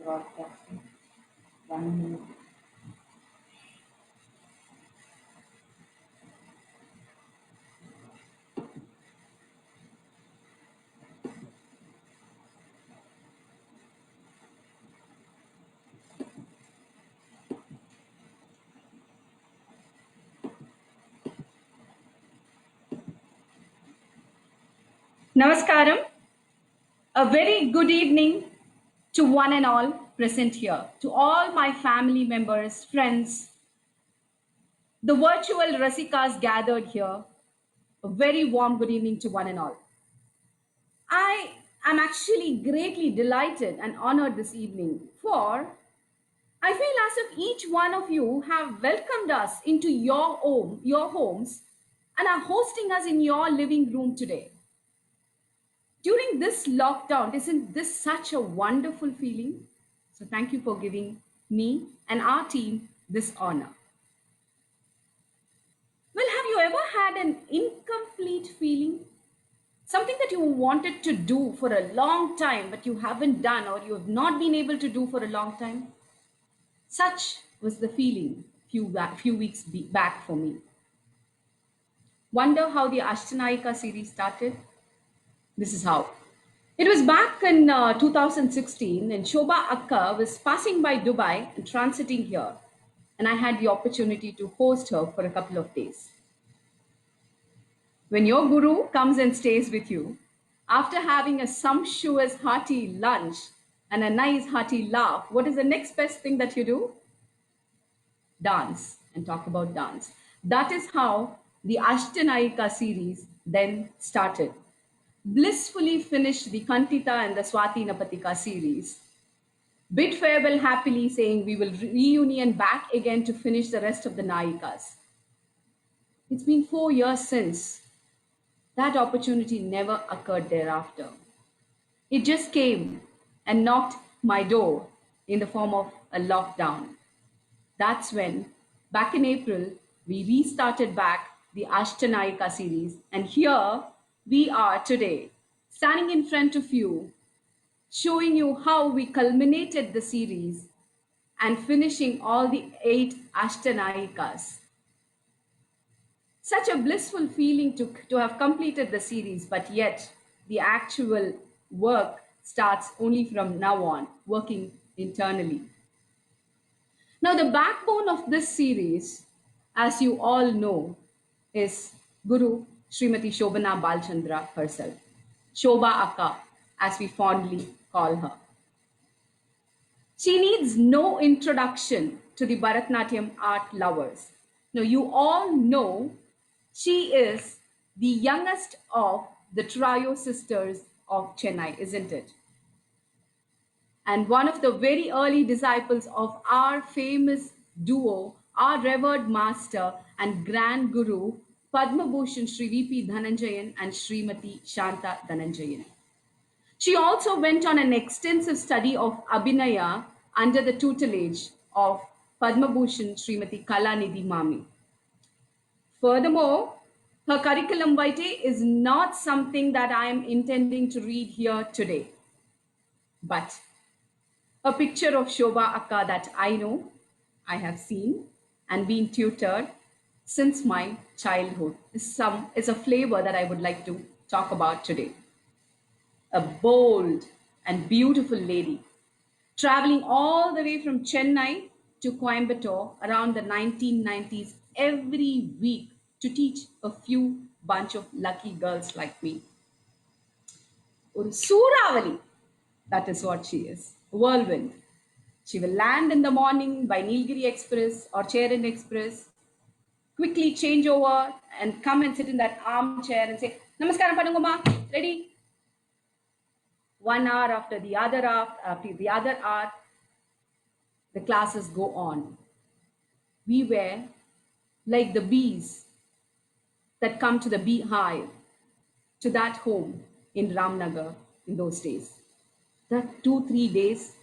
broadcasting. 1 minute. Namaskaram. A very good evening to one and all present here, to all my family members, friends, the virtual Rasikas gathered here. A very warm good evening to one and all. I am actually greatly delighted and honored this evening, for I feel as if each one of you have welcomed us into your homes, and are hosting us in your living room today. During this lockdown, isn't this such a wonderful feeling? So thank you for giving me and our team this honor. Well, have you ever had an incomplete feeling? Something that you wanted to do for a long time, but you haven't done or you have not been able to do for a long time? Such was the feeling few weeks back for me. Wonder how the Ashtanayika series started? This is how. It was back in 2016, and Shobha Akka was passing by Dubai and transiting here, and I had the opportunity to host her for a couple of days. When your guru comes and stays with you, after having a sumptuous hearty lunch and a nice hearty laugh, what is the next best thing that you do? Dance and talk about dance. That is how the Ashtanayika series then started. Blissfully finished the Kantita and the Swati Napatika series. Bid farewell happily, saying we will reunion back again to finish the rest of the Nayikas. It's been 4 years since. That opportunity never occurred thereafter. It just came and knocked my door in the form of a lockdown. That's when, back in April, we restarted back the Ashtanayika series, and here we are today, standing in front of you, showing you how we culminated the series and finishing all the 8 Ashtanayikas. Such a blissful feeling to have completed the series, but yet the actual work starts only from now on, working internally. Now, the backbone of this series, as you all know, is Guru Srimati Shobana Balchandra herself, Shobha Akka, as we fondly call her. She needs no introduction to the Bharatanatyam art lovers. Now, you all know she is the youngest of the trio sisters of Chennai, isn't it? And one of the very early disciples of our famous duo, our revered master and grand guru, Padma Bhushan Sri V.P. Dhananjayan and Srimati Shanta Dhananjayan. She also went on an extensive study of Abhinaya under the tutelage of Padma Bhushan Srimati Kalanidhi Mami. Furthermore, her curriculum vitae is not something that I am intending to read here today, but a picture of Shobha Akka that I know, I have seen, and been tutored since my childhood is a flavor that I would like to talk about today. A bold and beautiful lady, traveling all the way from Chennai to Coimbatore around the 1990s every week to teach a few bunch of lucky girls like me. Suravali, that is what she is, whirlwind. She will land in the morning by Nilgiri Express or Cheran Express, quickly change over and come and sit in that armchair and say, Namaskaram Padunguma, ready? 1 hour after the other hour, the classes go on. We were like the bees that come to the beehive, to that home in Ramnagar in those days. That 2-3 days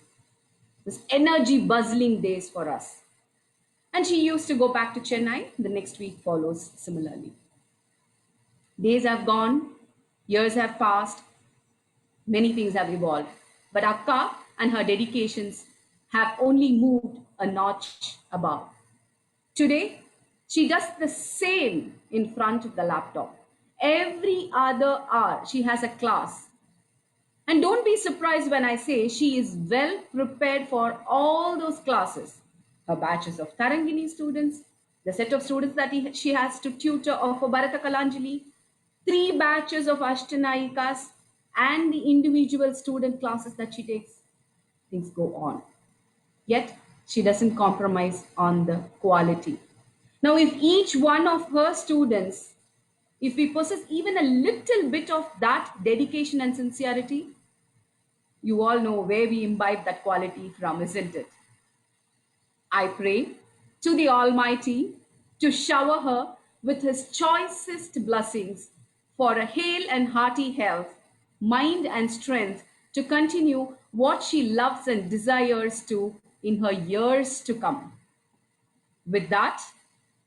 was energy buzzing days for us. And she used to go back to Chennai. The next week follows similarly. Days have gone, years have passed, many things have evolved. But Akka and her dedications have only moved a notch above. Today, she does the same in front of the laptop. Every other hour, she has a class. And don't be surprised when I say she is well prepared for all those classes. Her batches of Tarangini students, the set of students that she has to tutor for Bharata Kalanjali, 3 batches of Ashtanayikas, and the individual student classes that she takes. Things go on. Yet, she doesn't compromise on the quality. Now, if each one of her students, if we possess even a little bit of that dedication and sincerity, you all know where we imbibe that quality from, isn't it? I pray to the Almighty to shower her with His choicest blessings for a hale and hearty health, mind, and strength to continue what she loves and desires to in her years to come. With that,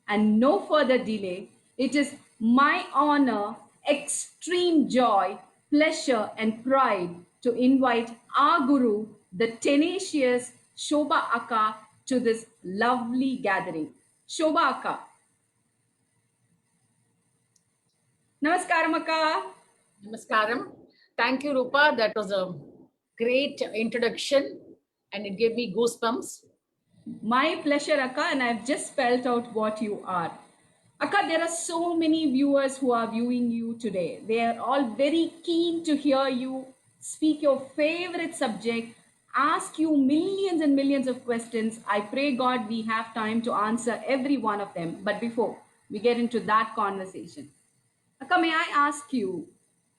and no further delay, it is my honor, extreme joy, pleasure, and pride to invite our Guru, the tenacious Shobha Akka, to this lovely gathering. Shobha Akka. Namaskaram Akka. Namaskaram. Thank you, Rupa. That was a great introduction and it gave me goosebumps. My pleasure, Akka, and I've just spelled out what you are. Akka, there are so many viewers who are viewing you today. They are all very keen to hear you speak your favorite subject, ask you millions and millions of questions. I pray God we have time to answer every one of them. But before we get into that conversation, Akka, may I ask you,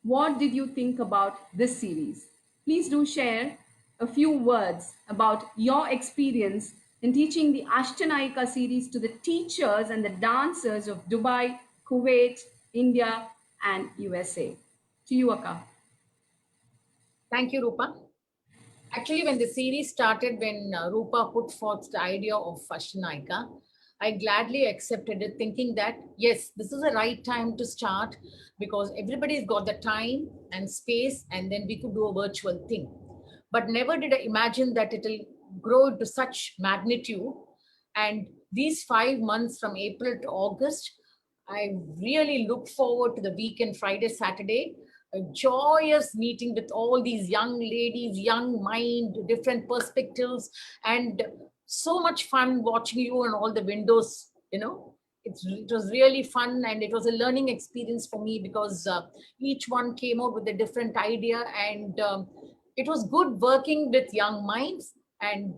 what did you think about this series? Please do share a few words about your experience in teaching the Ashtanayika series to the teachers and the dancers of Dubai, Kuwait, India, and USA. To you, Akka. Thank you, Rupa. Actually, when the series started, when Rupa put forth the idea of Ashtanayika, I gladly accepted it, thinking that yes, this is the right time to start because everybody's got the time and space, and then we could do a virtual thing. But never did I imagine that it'll grow to such magnitude. And these 5 months from April to August, I really look forward to the weekend, Friday, Saturday, a joyous meeting with all these young ladies, young mind, different perspectives, and so much fun watching you on all the windows. It was really fun and it was a learning experience for me because each one came out with a different idea and it was good working with young minds. And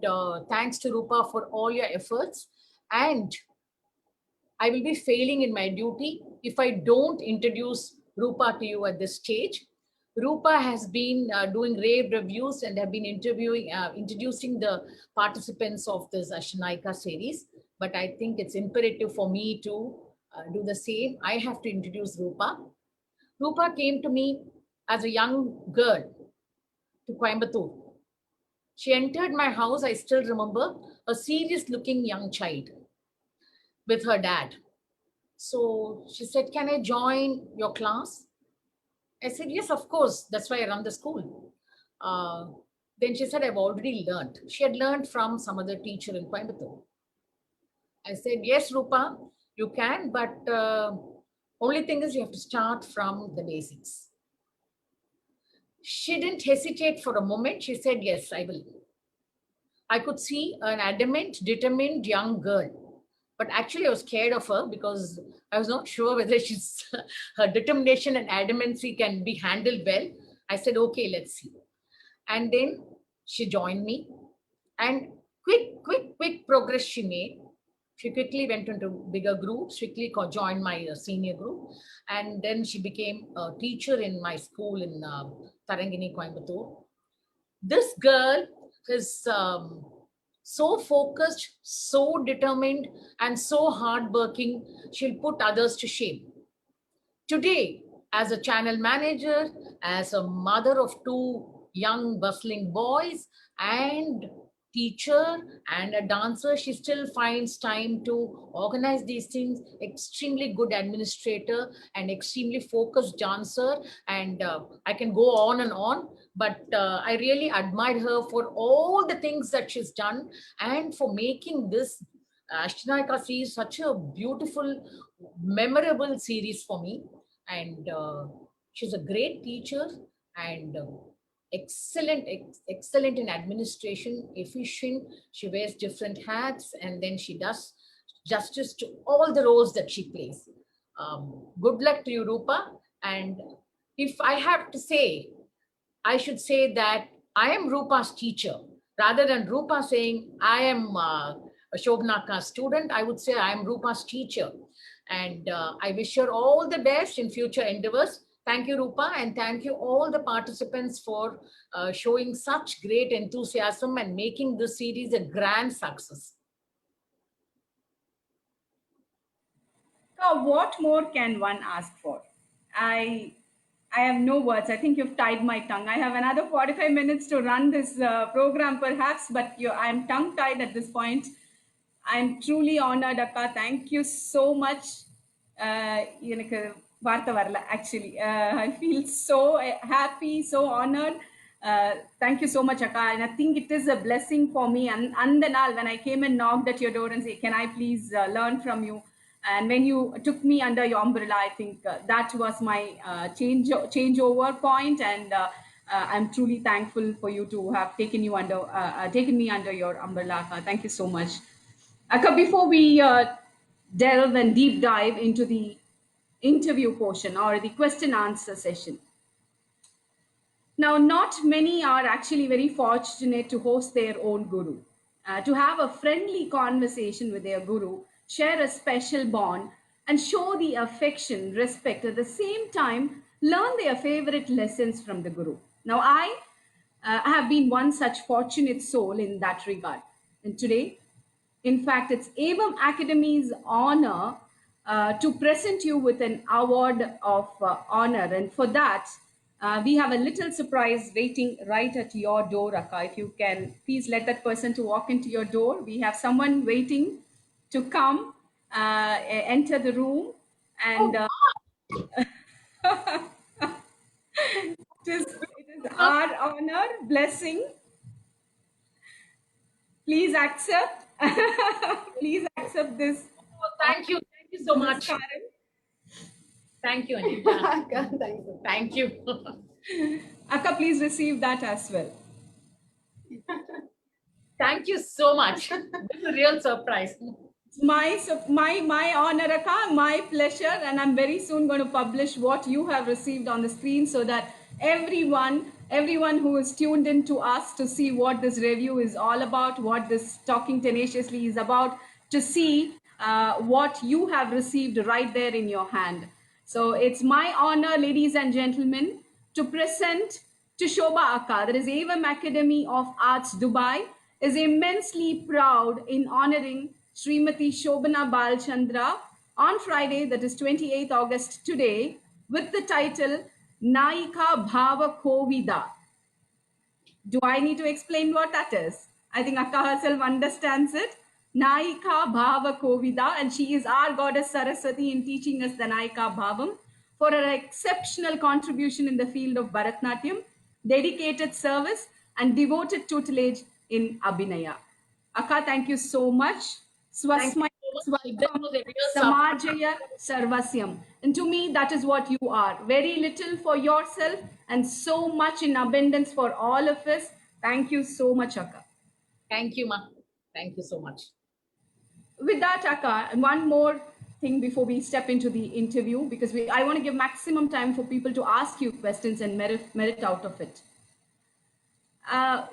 thanks to Rupa for all your efforts. And I will be failing in my duty if I don't introduce Rupa to you at this stage. Rupa has been doing rave reviews and have been introducing the participants of this Ashanaika series. But I think it's imperative for me to do the same. I have to introduce Rupa. Rupa came to me as a young girl to Coimbatore. She entered my house, I still remember, a serious looking young child with her dad. So she said, "Can I join your class?" I said, "Yes, of course. That's why I run the school." Uh, then she said, "I've already learned." She had learned from some other teacher in Coimbatore. I said, "Yes, Rupa, you can, but only thing is you have to start from the basics." She didn't hesitate for a moment. She said, "Yes, I will." I could see an adamant, determined young girl. But actually, I was scared of her because I was not sure whether she's her determination and adamancy can be handled well. I said, "Okay, let's see." And then she joined me, and quick progress she made. She quickly went into bigger groups, quickly joined my senior group, and then she became a teacher in my school in Tarangini, Coimbatore. This girl is so focused, so determined, and so hardworking, she'll put others to shame. Today, as a channel manager, as a mother of two young, bustling boys, and teacher and a dancer, she still finds time to organize these things. Extremely good administrator and extremely focused dancer. And I can go on and on, but I really admire her for all the things that she's done and for making this Ashtanayaka series such a beautiful, memorable series for me. And she's a great teacher and excellent in administration, efficient. She wears different hats and then she does justice to all the roles that she plays. Good luck to you, Rupa. And if I have to say, I should say that I am Rupa's teacher. Rather than Rupa saying I am a Shobnaka's student, I would say I am Rupa's teacher. And I wish her all the best in future endeavors. Thank you, Rupa, and thank you all the participants for showing such great enthusiasm and making this series a grand success. What more can one ask for? I I have no words. I think you've tied my tongue. I have another 45 minutes to run this program, perhaps, but I'm tongue tied at this point. I'm truly honored, Akka. Thank you so much. எனக்கு வார்த்தை வரல actually. I feel so happy, so honored. Thank you so much, Akka. And I think it is a blessing for me. And the naal, when I came and knocked at your door and say, can I please learn from you? And when you took me under your umbrella, I think that was my changeover point. And I'm truly thankful for you to have taken me under your umbrella, Akka. Thank you so much. Akka, before we delve and deep dive into the interview portion or the question answer session, now not many are actually very fortunate to host their own guru, to have a friendly conversation with their guru, share a special bond, and show the affection, respect, at the same time learn their favorite lessons from the guru. Now I have been one such fortunate soul in that regard, and today, in fact, it's Avam Academy's honor to present you with an award of honor. And for that, we have a little surprise waiting right at your door, Akka. If you can please let that person to walk into your door. We have someone waiting to come, enter the room. And it is our honor, blessing. Please accept. Please accept this. Oh, thank you so much. Thank you, Anita. Thank you. Akka, please receive that as well. Thank you so much. This is a real surprise. My honor, Akka, my pleasure, and I'm very soon going to publish what you have received on the screen so that everyone who is tuned in to us to see what this review is all about, what this Talking Tenaciously is about, to see what you have received right there in your hand. So it's my honor, ladies and gentlemen, to present to Shobha Akka, that is Avam Academy of Arts Dubai, is immensely proud in honoring Srimati Shobana Balchandra on Friday, that is 28th August today, with the title Naika Bhava Kovida. Do I need to explain what that is? I think Akka herself understands it. Naika Bhava Kovida, and she is our goddess Saraswati in teaching us the Naika Bhavam for her exceptional contribution in the field of Bharatnatyam, dedicated service, and devoted tutelage in Abhinaya. Akka, thank you so much. Swasmaya Samajaya Sarvasyam. And to me, that is what you are. Very little for yourself and so much in abundance for all of us. Thank you so much, Akka. Thank you, Ma. Thank you so much. With that, Akka, one more thing before we step into the interview, because I want to give maximum time for people to ask you questions and merit out of it.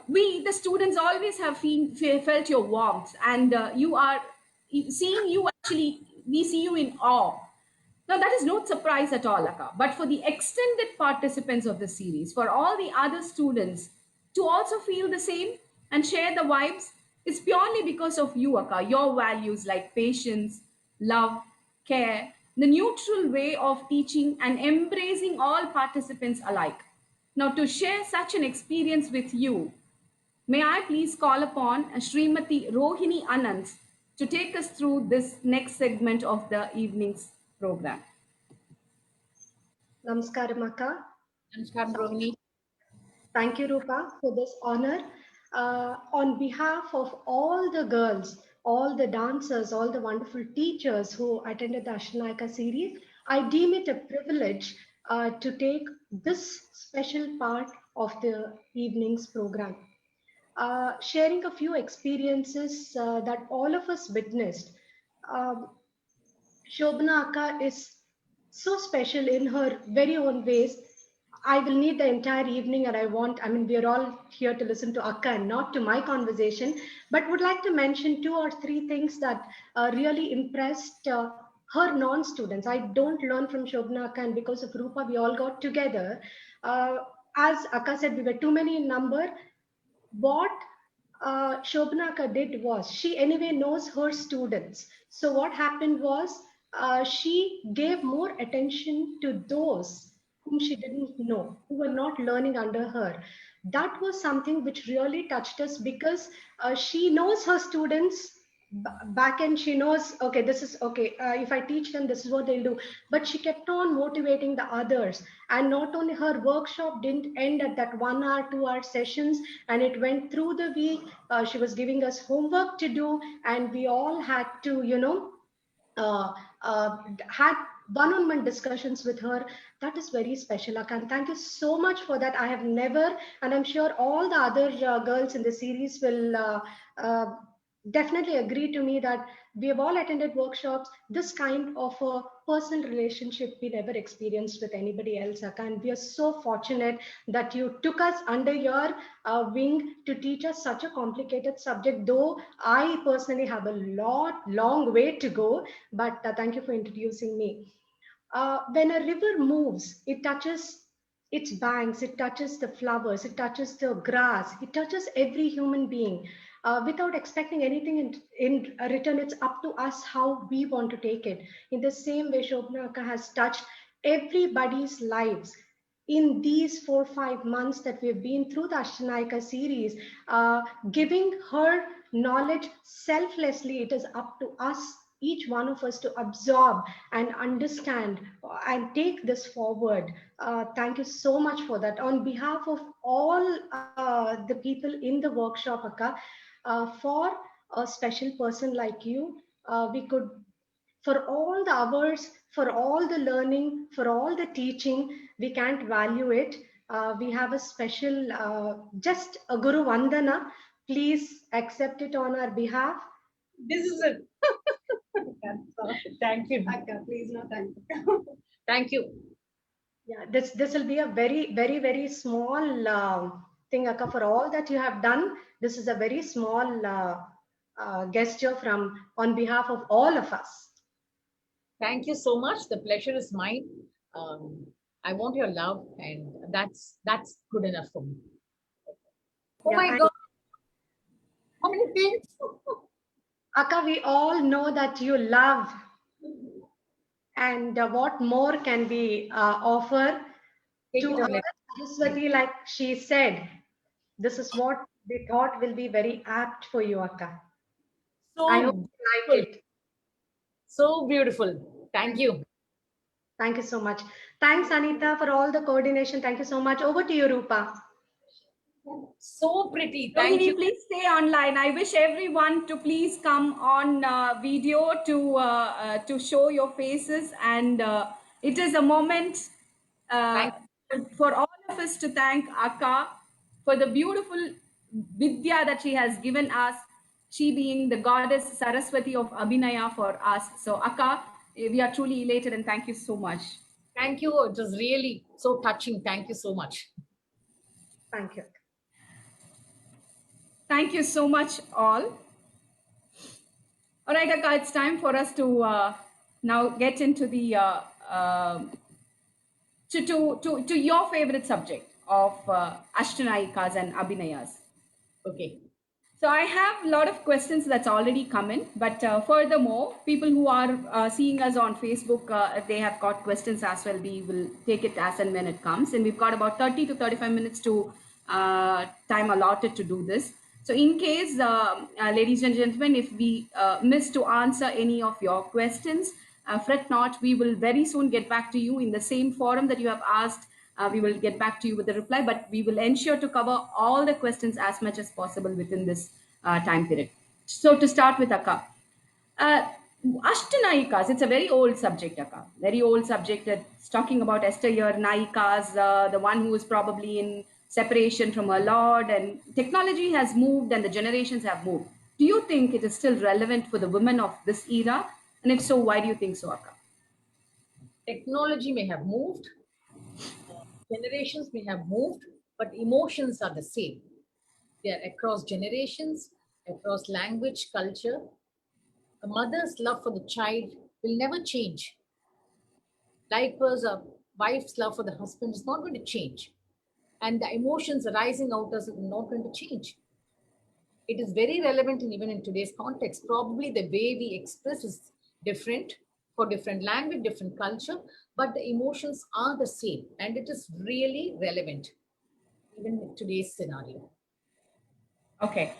We, the students, always have felt your warmth, and we see you in awe. Now, that is no surprise at all, Akka. But for the extended participants of the series, for all the other students to also feel the same and share the vibes, it's purely because of you, Akka. Your values like patience, love, care, the neutral way of teaching, and embracing all participants alike. Now, to share such an experience with you May I please call upon Srimati Rohini Anand to take us through this next segment of the evening's program. Namaskaram, Akka. Namaskaram, Rohini. Thank you, Rupa, for this honor. On behalf of all the girls, all the dancers, all the wonderful teachers who attended the Ashtanayaka series, I deem it a privilege to take this special part of the evening's program. Sharing a few experiences that all of us witnessed. Um, Shobana Akka is so special in her very own ways. I will need the entire evening, and I mean, we are all here to listen to Akka and not to my conversation, but would like to mention 2 or 3 things that really impressed her non-students. I don't learn from Shobana Akka, and because of Rupa, we all got together. Uh, as Akka said, we were too many in number. What Shobhanaka did was she anyway knows her students. So what happened was she gave more attention to those whom she didn't know, who were not learning under her. That was something which really touched us because she knows her students back and she knows, okay, this is okay. If I teach them, this is what they'll do. But she kept on motivating the others. And not only her workshop didn't end at that 1 hour, 2 hour sessions, and it went through the week. She was giving us homework to do, and we all had to, uh, had one-on-one discussions with her. That is very special, Akan. Thank you so much for that. I have never, and I'm sure all the other girls in the series will definitely agree to me that we have all attended workshops. This kind of a personal relationship we never experienced with anybody else, Akan. We are so fortunate that you took us under your wing to teach us such a complicated subject, though I personally have a long way to go, but thank you for introducing me. When a river moves, it touches its banks, it touches the flowers, it touches the grass, it touches every human being. Without expecting anything in return, it's up to us how we want to take it. In the same way, Shobhanaka has touched everybody's lives in these 4 or 5 months that we've been through the Ashtanayaka series, giving her knowledge selflessly. It is up to us, each one of us, to absorb and understand and take this forward. Thank you so much for that. On behalf of all the people in the workshop, Akka, for a special person like you, we could, for all the hours, for all the learning, for all the teaching, we can't value it. We have a special, just a Guru Vandana. Please accept it on our behalf. This is it. Thank you. Akka, please, no, thank you. Thank you. Yeah, this will be a very small thing, Akka. For all that you have done, this is a very small gesture from on behalf of all of us. Thank you so much. The pleasure is mine. I want your love, and that's good enough for me. Oh Yeah, my and God. How many things? Akka, we all know that you love, and what more can we offer Take to it or our let Saraswati? Like she said, this is what we thought will be very apt for you, Akka. I hope So you like it. so beautiful. Thank you. Thank you so much. Thanks, Anita, for all the coordination. Thank you so much. Over to you, Rupa. So pretty. Thank Rohini, you. please stay online. I wish everyone to please come on video to show your faces, and it is a moment Thank for all of us to thank Akka for the beautiful vidya that she has given us. She being the goddess Saraswati of Abhinaya for us. So Akka, we are truly elated and thank you so much. Thank you. It was really so touching. Thank you so much. Thank you. Thank you so much, all. All right, Akka, it's time for us to now get into the to your favorite subject of Ashtanayikas and Abhinayas. Okay. So I have a lot of questions that's already come in, but furthermore, people who are seeing us on Facebook, if they have got questions as well, we will take it as and when it comes. And we've got about 30 to 35 minutes to time allotted to do this. So, in case, ladies and gentlemen, if we miss to answer any of your questions, fret not. We will very soon get back to you in the same forum that you have asked. We will get back to you with the reply, but we will ensure to cover all the questions as much as possible within this time period. So, to start with, Akka, uh, Ashtanayikas, it's a very old subject, Akka. Very old subject. It's talking about Esther here, Nayikas, the one who is probably in separation from her Lord, and technology has moved and the generations have moved. Do you think it is still relevant for the women of this era? And if so, why do you think so, Akka? Technology may have moved, generations may have moved, but emotions are the same. They are across generations, across language, culture. A mother's love for the child will never change. Likewise, a wife's love for the husband is not going to change. And the emotions arising out of it are not going to change. It is very relevant even in today's context. Probably the way we express is different for different language, different culture, but the emotions are the same. And it is really relevant even in today's scenario. Okay.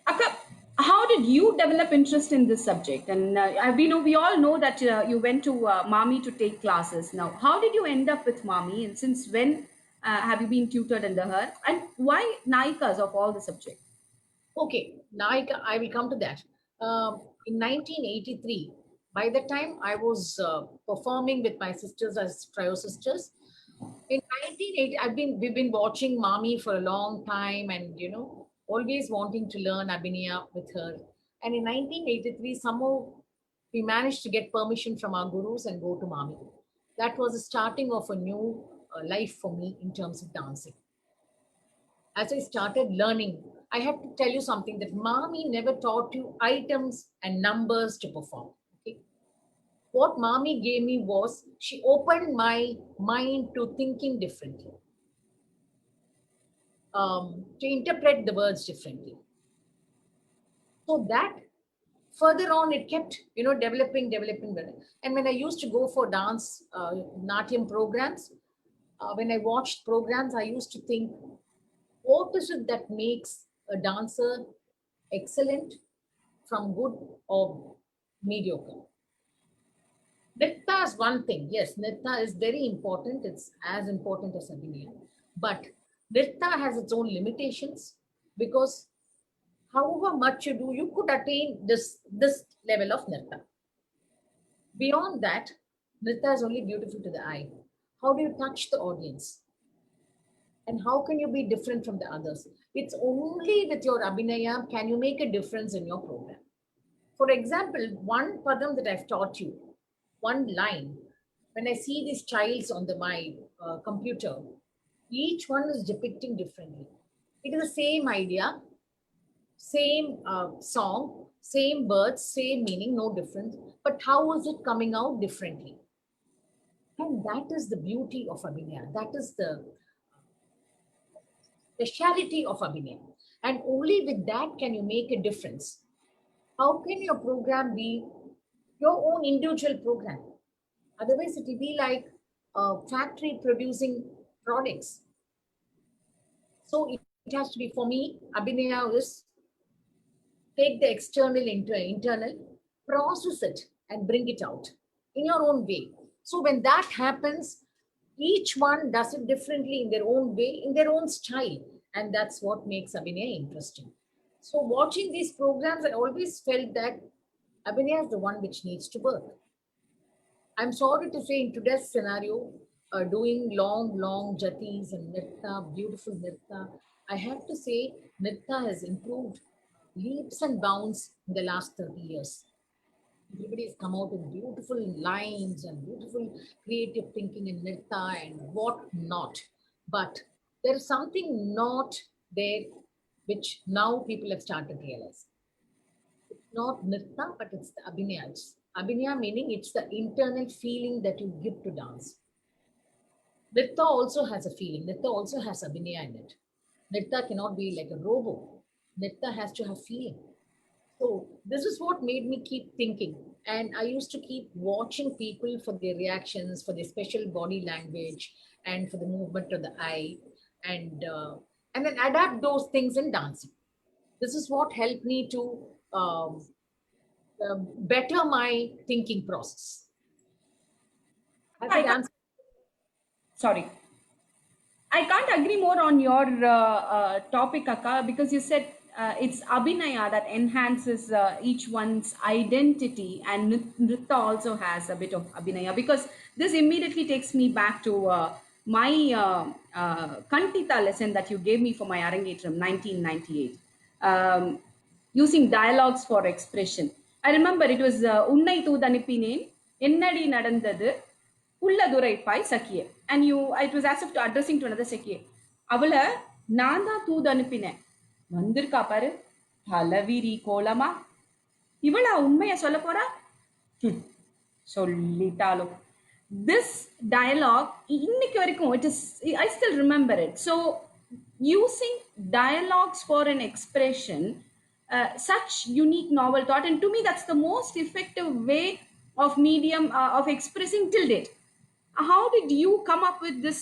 Akka, how did you develop interest in this subject? And we all know that you went to Mami to take classes. Now, how did you end up with Mami? And since when have you been tutored under her? And why Naikas of all the subjects? Okay, now I will come to that. In 1983, by the time I was performing with my sisters as trio sisters, in 1980, we've been watching Mami for a long time, and always wanting to learn Abhinaya with her. And in 1983, somehow we managed to get permission from our gurus and go to Mami. That was the starting of a new life for me in terms of dancing. As I started learning, I have to tell you something that Mami never taught you items and numbers to perform. Okay? What Mami gave me was she opened my mind to thinking differently, to interpret the words differently. So that further on it kept developing. And when I used to go for dance Natyam programs, when I watched programs, I used to think, what is it that makes a dancer excellent from good or mediocre? Nritta is one thing. Yes, Nritta is very important. It's as important as Abhinaya. But Nritta has its own limitations because however much you do, you could attain this level of Nritta. Beyond that, Nritta is only beautiful to the eye. How do you touch the audience? And how can you be different from the others? It's only with your Abhinaya can you make a difference in your program. For example, one padam that I've taught you, one line, when I see these childs on my computer, each one is depicting differently. It is the same idea, same song, same words, same meaning, no difference. But how is it coming out differently? And that is the beauty of Abhinaya. That is the speciality of Abhinaya. And only with that can you make a difference. How can your program be your own individual program? Otherwise, it will be like a factory producing products. So it has to be, for me, Abhinaya is take the external into internal, process it and bring it out in your own way. So when that happens, each one does it differently in their own way, in their own style. And that's what makes Abhinaya interesting. So watching these programs, I always felt that Abhinaya is the one which needs to work. I'm sorry to say in today's scenario, doing long jatis and nritta, beautiful nritta, I have to say nritta has improved leaps and bounds in the last 30 years. Everybody has come out with beautiful lines and beautiful creative thinking in nritta and what not. But there is something not there which now people have started realizing. It's not nritta, but it's the abhinaya. Abhinaya meaning it's the internal feeling that you give to dance. Nritta also has a feeling. Nritta also has abhinaya in it. Nritta cannot be like a robot. Nritta has to have feeling. So this is what made me keep thinking. And I used to keep watching people for their reactions, for their special body language, and for the movement of the eye. And and then adapt those things in dancing. This is what helped me to better my thinking process. Has I that can't, answered? sorry. I can't agree more on your topic, Akka, because you said it's Abhinaya that enhances each one's identity, and Nritta also has a bit of Abhinaya, because this immediately takes me back to my Kantita lesson that you gave me for my Arangetram 1998, using dialogues for expression. I remember it was Unnai Thudanipinen, Ennadi Nadandadu, உள்ளதுரைப்பாய் சக்கியே, and you, it was as if to addressing to another சக்கியே, அவளை நான் தான் தூது அனுப்பினேன், வந்திருக்கா பாரு பலவிரி கோலமா, இவளா உண்மைய சொல்ல போறா, சொல்லிட்டாலும். This dialogue இன்னைக்கு வரைக்கும், it is, I still remember it. So using dialogues for an expression, such unique novel thought, and to me that's the most effective way of medium of expressing till date. How did you come up with this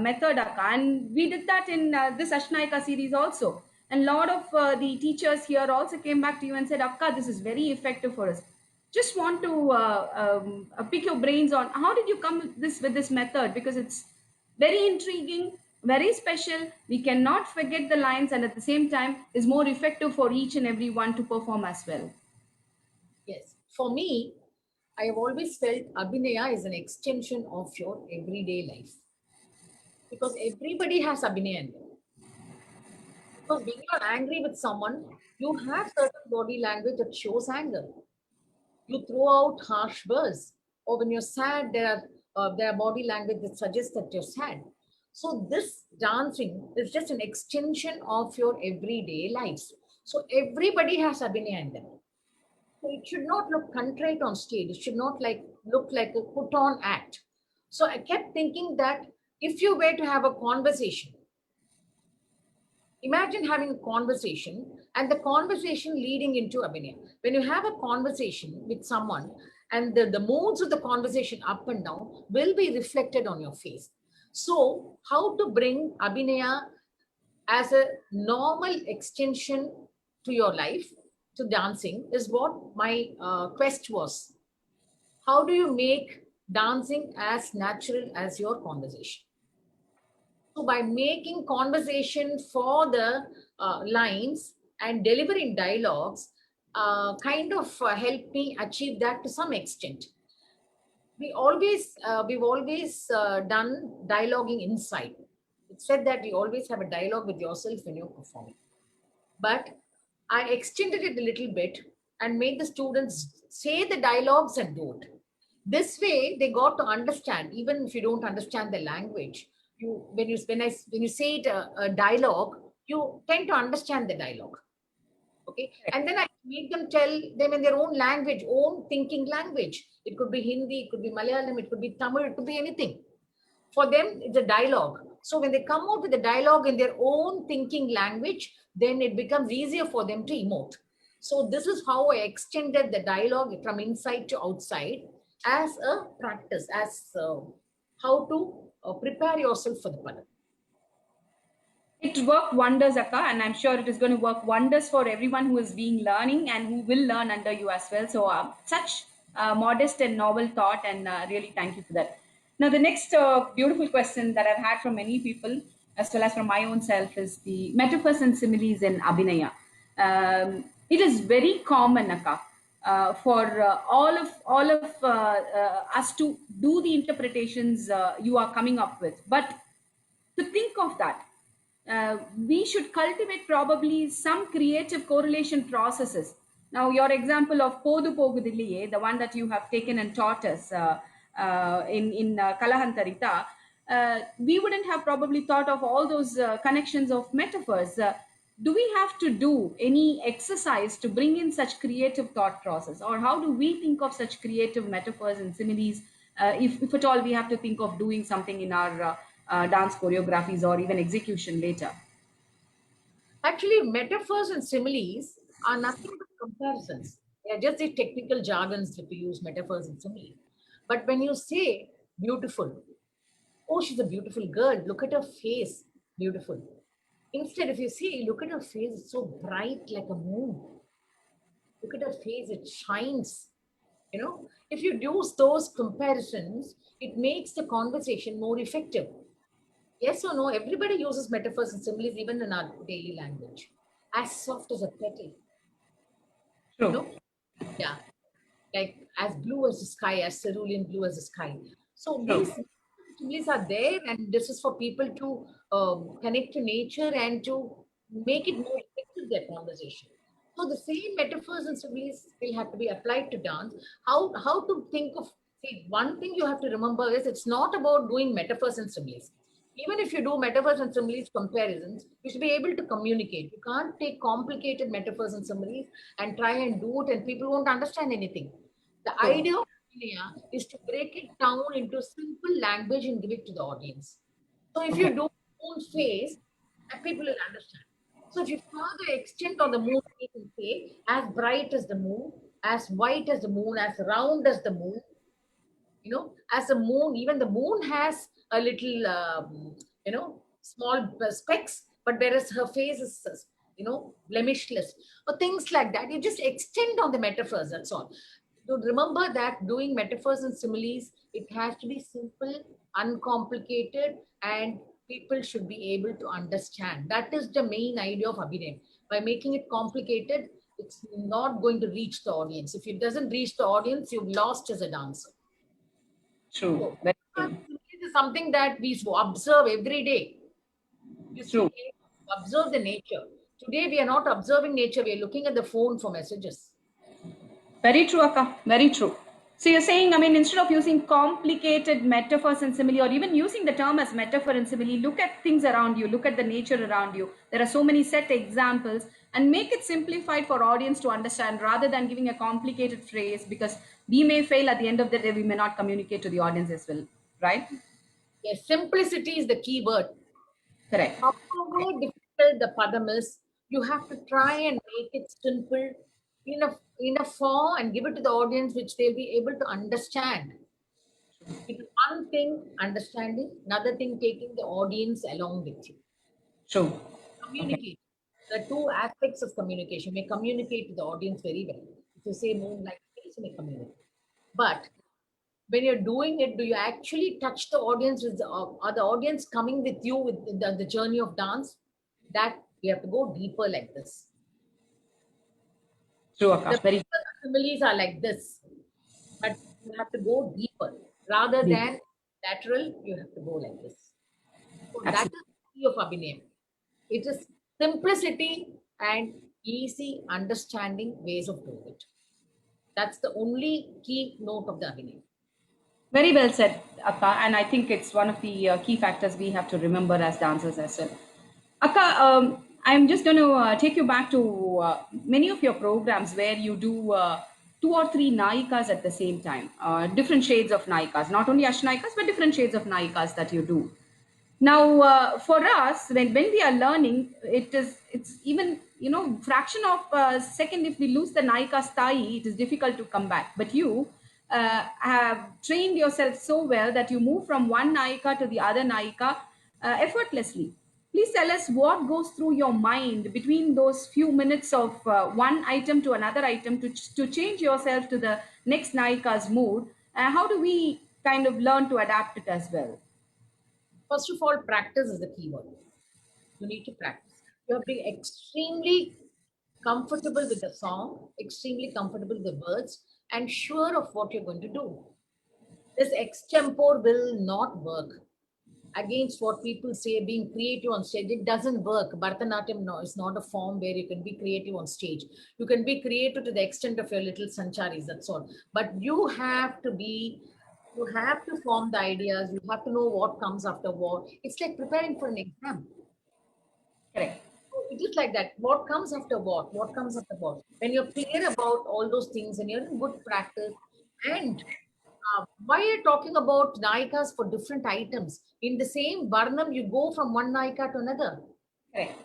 method, Akka? And we did that in this Ashnaika series also. And a lot of the teachers here also came back to you and said, Akka, this is very effective for us. Just want to pick your brains on how did you come with this method, because it's very intriguing, very special. We cannot forget the lines, and at the same time is more effective for each and every one to perform as well. Yes. For me, I have always felt Abhinaya is an extension of your everyday life. Because everybody has Abhinaya in them. Because when you are angry with someone, you have certain body language that shows anger. You throw out harsh words. Or when you're sad, there are body language that suggests that you're sad. So this dancing is just an extension of your everyday lives. So everybody has Abhinaya in them. So it should not look contrite on stage. It should not look like a put-on act. So I kept thinking that if you were to have a conversation, imagine having a conversation and the conversation leading into Abhinaya. When you have a conversation with someone, and the moods of the conversation up and down will be reflected on your face. So how to bring Abhinaya as a normal extension to your life, to dancing, is what my quest was. How do you make dancing as natural as your conversation? So by making conversation for the lines and delivering dialogues, kind of helped me achieve that to some extent. We've always done dialoguing inside. It's said that you always have a dialogue with yourself when you're performing. But I extended it a little bit and made the students say the dialogues and do it. This way, they got to understand, even if you don't understand the language. When you say it a dialogue, you tend to understand the dialogue. Okay, and then I make them tell them in their own language, own thinking language. It could be Hindi, it could be Malayalam, it could be Tamil, it could be anything. For them, it's a dialogue. So when they come out with the dialogue in their own thinking language, then it becomes easier for them to emote. So this is how I extended the dialogue from inside to outside as a practice, as how to prepare yourself for the palan. It worked wonders, Akka, and I'm sure it is going to work wonders for everyone who is being learning and who will learn under you as well. So such modest and novel thought, and really thank you for that. Now, the next beautiful question that I've had from many people, as well as from my own self, is the metaphors and similes in Abhinaya. It is very common, Akka, for all of us to do the interpretations you are coming up with. But to think of that, we should cultivate probably some creative correlation processes. Now, your example of Podu Pogudilliye, the one that you have taken and taught us in Kalahantarita, we wouldn't have probably thought of all those connections of metaphors. Do we have to do any exercise to bring in such creative thought process, or how do we think of such creative metaphors and similes, if at all we have to think of doing something in our dance choreographies or even execution later? Actually, metaphors and similes are nothing but comparisons. They are just the technical jargons that we use, metaphors and similes. But when you say beautiful, oh, she's a beautiful girl, look at her face, beautiful. Instead, if you see, look at her face, it's so bright like a moon. Look at her face, it shines. You know, if you use those comparisons, it makes the conversation more effective. Yes or no, everybody uses metaphors and similes even in our daily language. As soft as a petal, you True. know? Yeah. Like as blue as the sky, as cerulean blue as the sky. So True. these similes are there, and this is for people to connect to nature and to make it more effective their conversation. So the same metaphors and similes will have to be applied to dance. How to think of, see, one thing you have to remember is it's not about doing metaphors and similes. Even if you do metaphors and similes comparisons, you should be able to communicate. You can't take complicated metaphors and similes and try and do it, and people won't understand anything. The True. idea of India is to break it down into simple language and give it to the audience. So if you Okay. do moon phase, people will understand. So if you further extend on the moon, you can say as bright as the moon, as white as the moon, as round as the moon, as the moon. Even the moon has a little small specks, but whereas her face is blemishless, or things like that. You just extend on the metaphors, that's all. To remember that doing metaphors and similes, it has to be simple, uncomplicated, and people should be able to understand. That is the main idea of Abhinay. By making it complicated, it's not going to reach the audience. If it doesn't reach the audience, you've lost as a dancer. True. So, Very true. this is something that we observe every day. Used to True. observe the nature. Today, we are not observing nature, we are looking at the phone for messages. Very true, Akka. Very true. So you're saying, I mean, instead of using complicated metaphors and simile, or even using the term as metaphor and simile, look at things around you, look at the nature around you. There are so many set examples, and make it simplified for audience to understand rather than giving a complicated phrase, because we may fail at the end of the day, we may not communicate to the audience as well, right? Yes, simplicity is the key word. Correct. However difficult the padam is, you have to try and make it simple in a form and give it to the audience which they'll be able to understand. It's one thing understanding, another thing taking the audience along with you. True. Okay. Communicate. The two aspects of communication. You may communicate to the audience very well. If you say moonlight face, you may communicate. But when you're doing it, do you actually touch the audience? Are the audience coming with you with the journey of dance? That we have to go deeper like this. True, The Akka. Very similes are like this, but you have to go deeper rather deep. than lateral. You have to go like this. So that Absolutely. is the key of Abhinayam. It is simplicity and easy understanding ways of doing it. That's the only key note of the Abhinayam. Very well said, Akka, and I think it's one of the key factors we have to remember as dancers as well. Akka, I'm just going to take you back to many of your programs where you do two or three nayikas at the same time, different shades of nayikas, not only ashnayikas, but different shades of nayikas that you do. Now, for us, when we are learning, it's even fraction of a second. If we lose the Naika style, it is difficult to come back. But you have trained yourself so well that you move from one Naika to the other Naika effortlessly. Please tell us what goes through your mind between those few minutes of one item to another item to change yourself to the next Naika's mood. How do we kind of learn to adapt it as well? First of all, practice is the key word. You need to practice. You have to be extremely comfortable with the song, extremely comfortable with the words, and sure of what you're going to do. This extempore will not work. Against what people say, being creative on stage, it doesn't work. Bharatanatyam no, is not a form where you can be creative on stage. You can be creative to the extent of your little sancharis, that's all. But you have to form the ideas, you have to know what comes after what. It's like preparing for an exam. Correct. It is like that. What comes after what? What comes after what? When you're clear about all those things and you're in good practice, and why are you talking about Naikas for different items? In the same Varnam, you go from one Naika to another. Correct.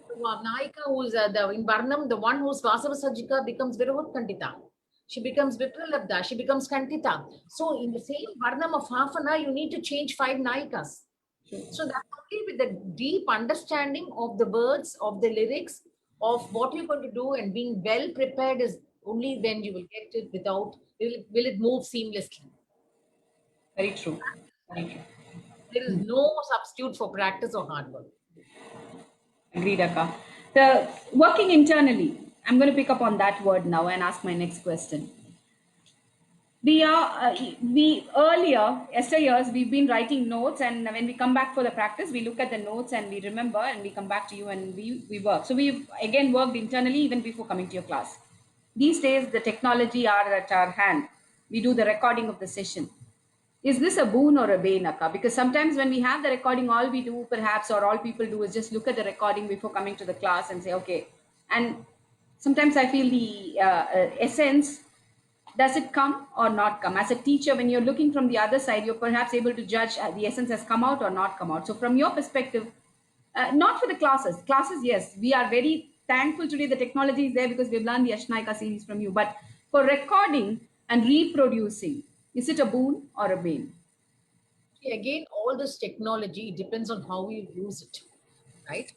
The Naika who's in Varnam, the one who's Vasava Sajika becomes Viravad Kandita. She becomes Vipralabda, she becomes Kantita. So in the same Varnam of half an hour, you need to change 5 Naikas. So that's only with the deep understanding of the words, of the lyrics, of what you're going to do, and being well prepared is only then you will get it without, will it move seamlessly. Very true. Very true. There is no substitute for practice or hard work. Agreed, Akka. The working internally, I'm going to pick up on that word now and ask my next question. We earlier, yesteryears, we've been writing notes, and when we come back for the practice, we look at the notes and we remember, and we come back to you and we work. So we've again worked internally even before coming to your class. These days, the technology are at our hand. We do the recording of the session. Is this a boon or a bane, Akka? Because sometimes when we have the recording, all we do perhaps, or all people do, is just look at the recording before coming to the class and say, okay. And sometimes I feel the essence, does it come or not come? As a teacher, when you're looking from the other side, you're perhaps able to judge the essence has come out or not come out. So from your perspective, not for the classes, yes, we are very thankful today the technology is there because we've learned the Ashnaika series from you. But for recording and reproducing, is it a boon or a bane? Again, all this technology depends on how you use it, right?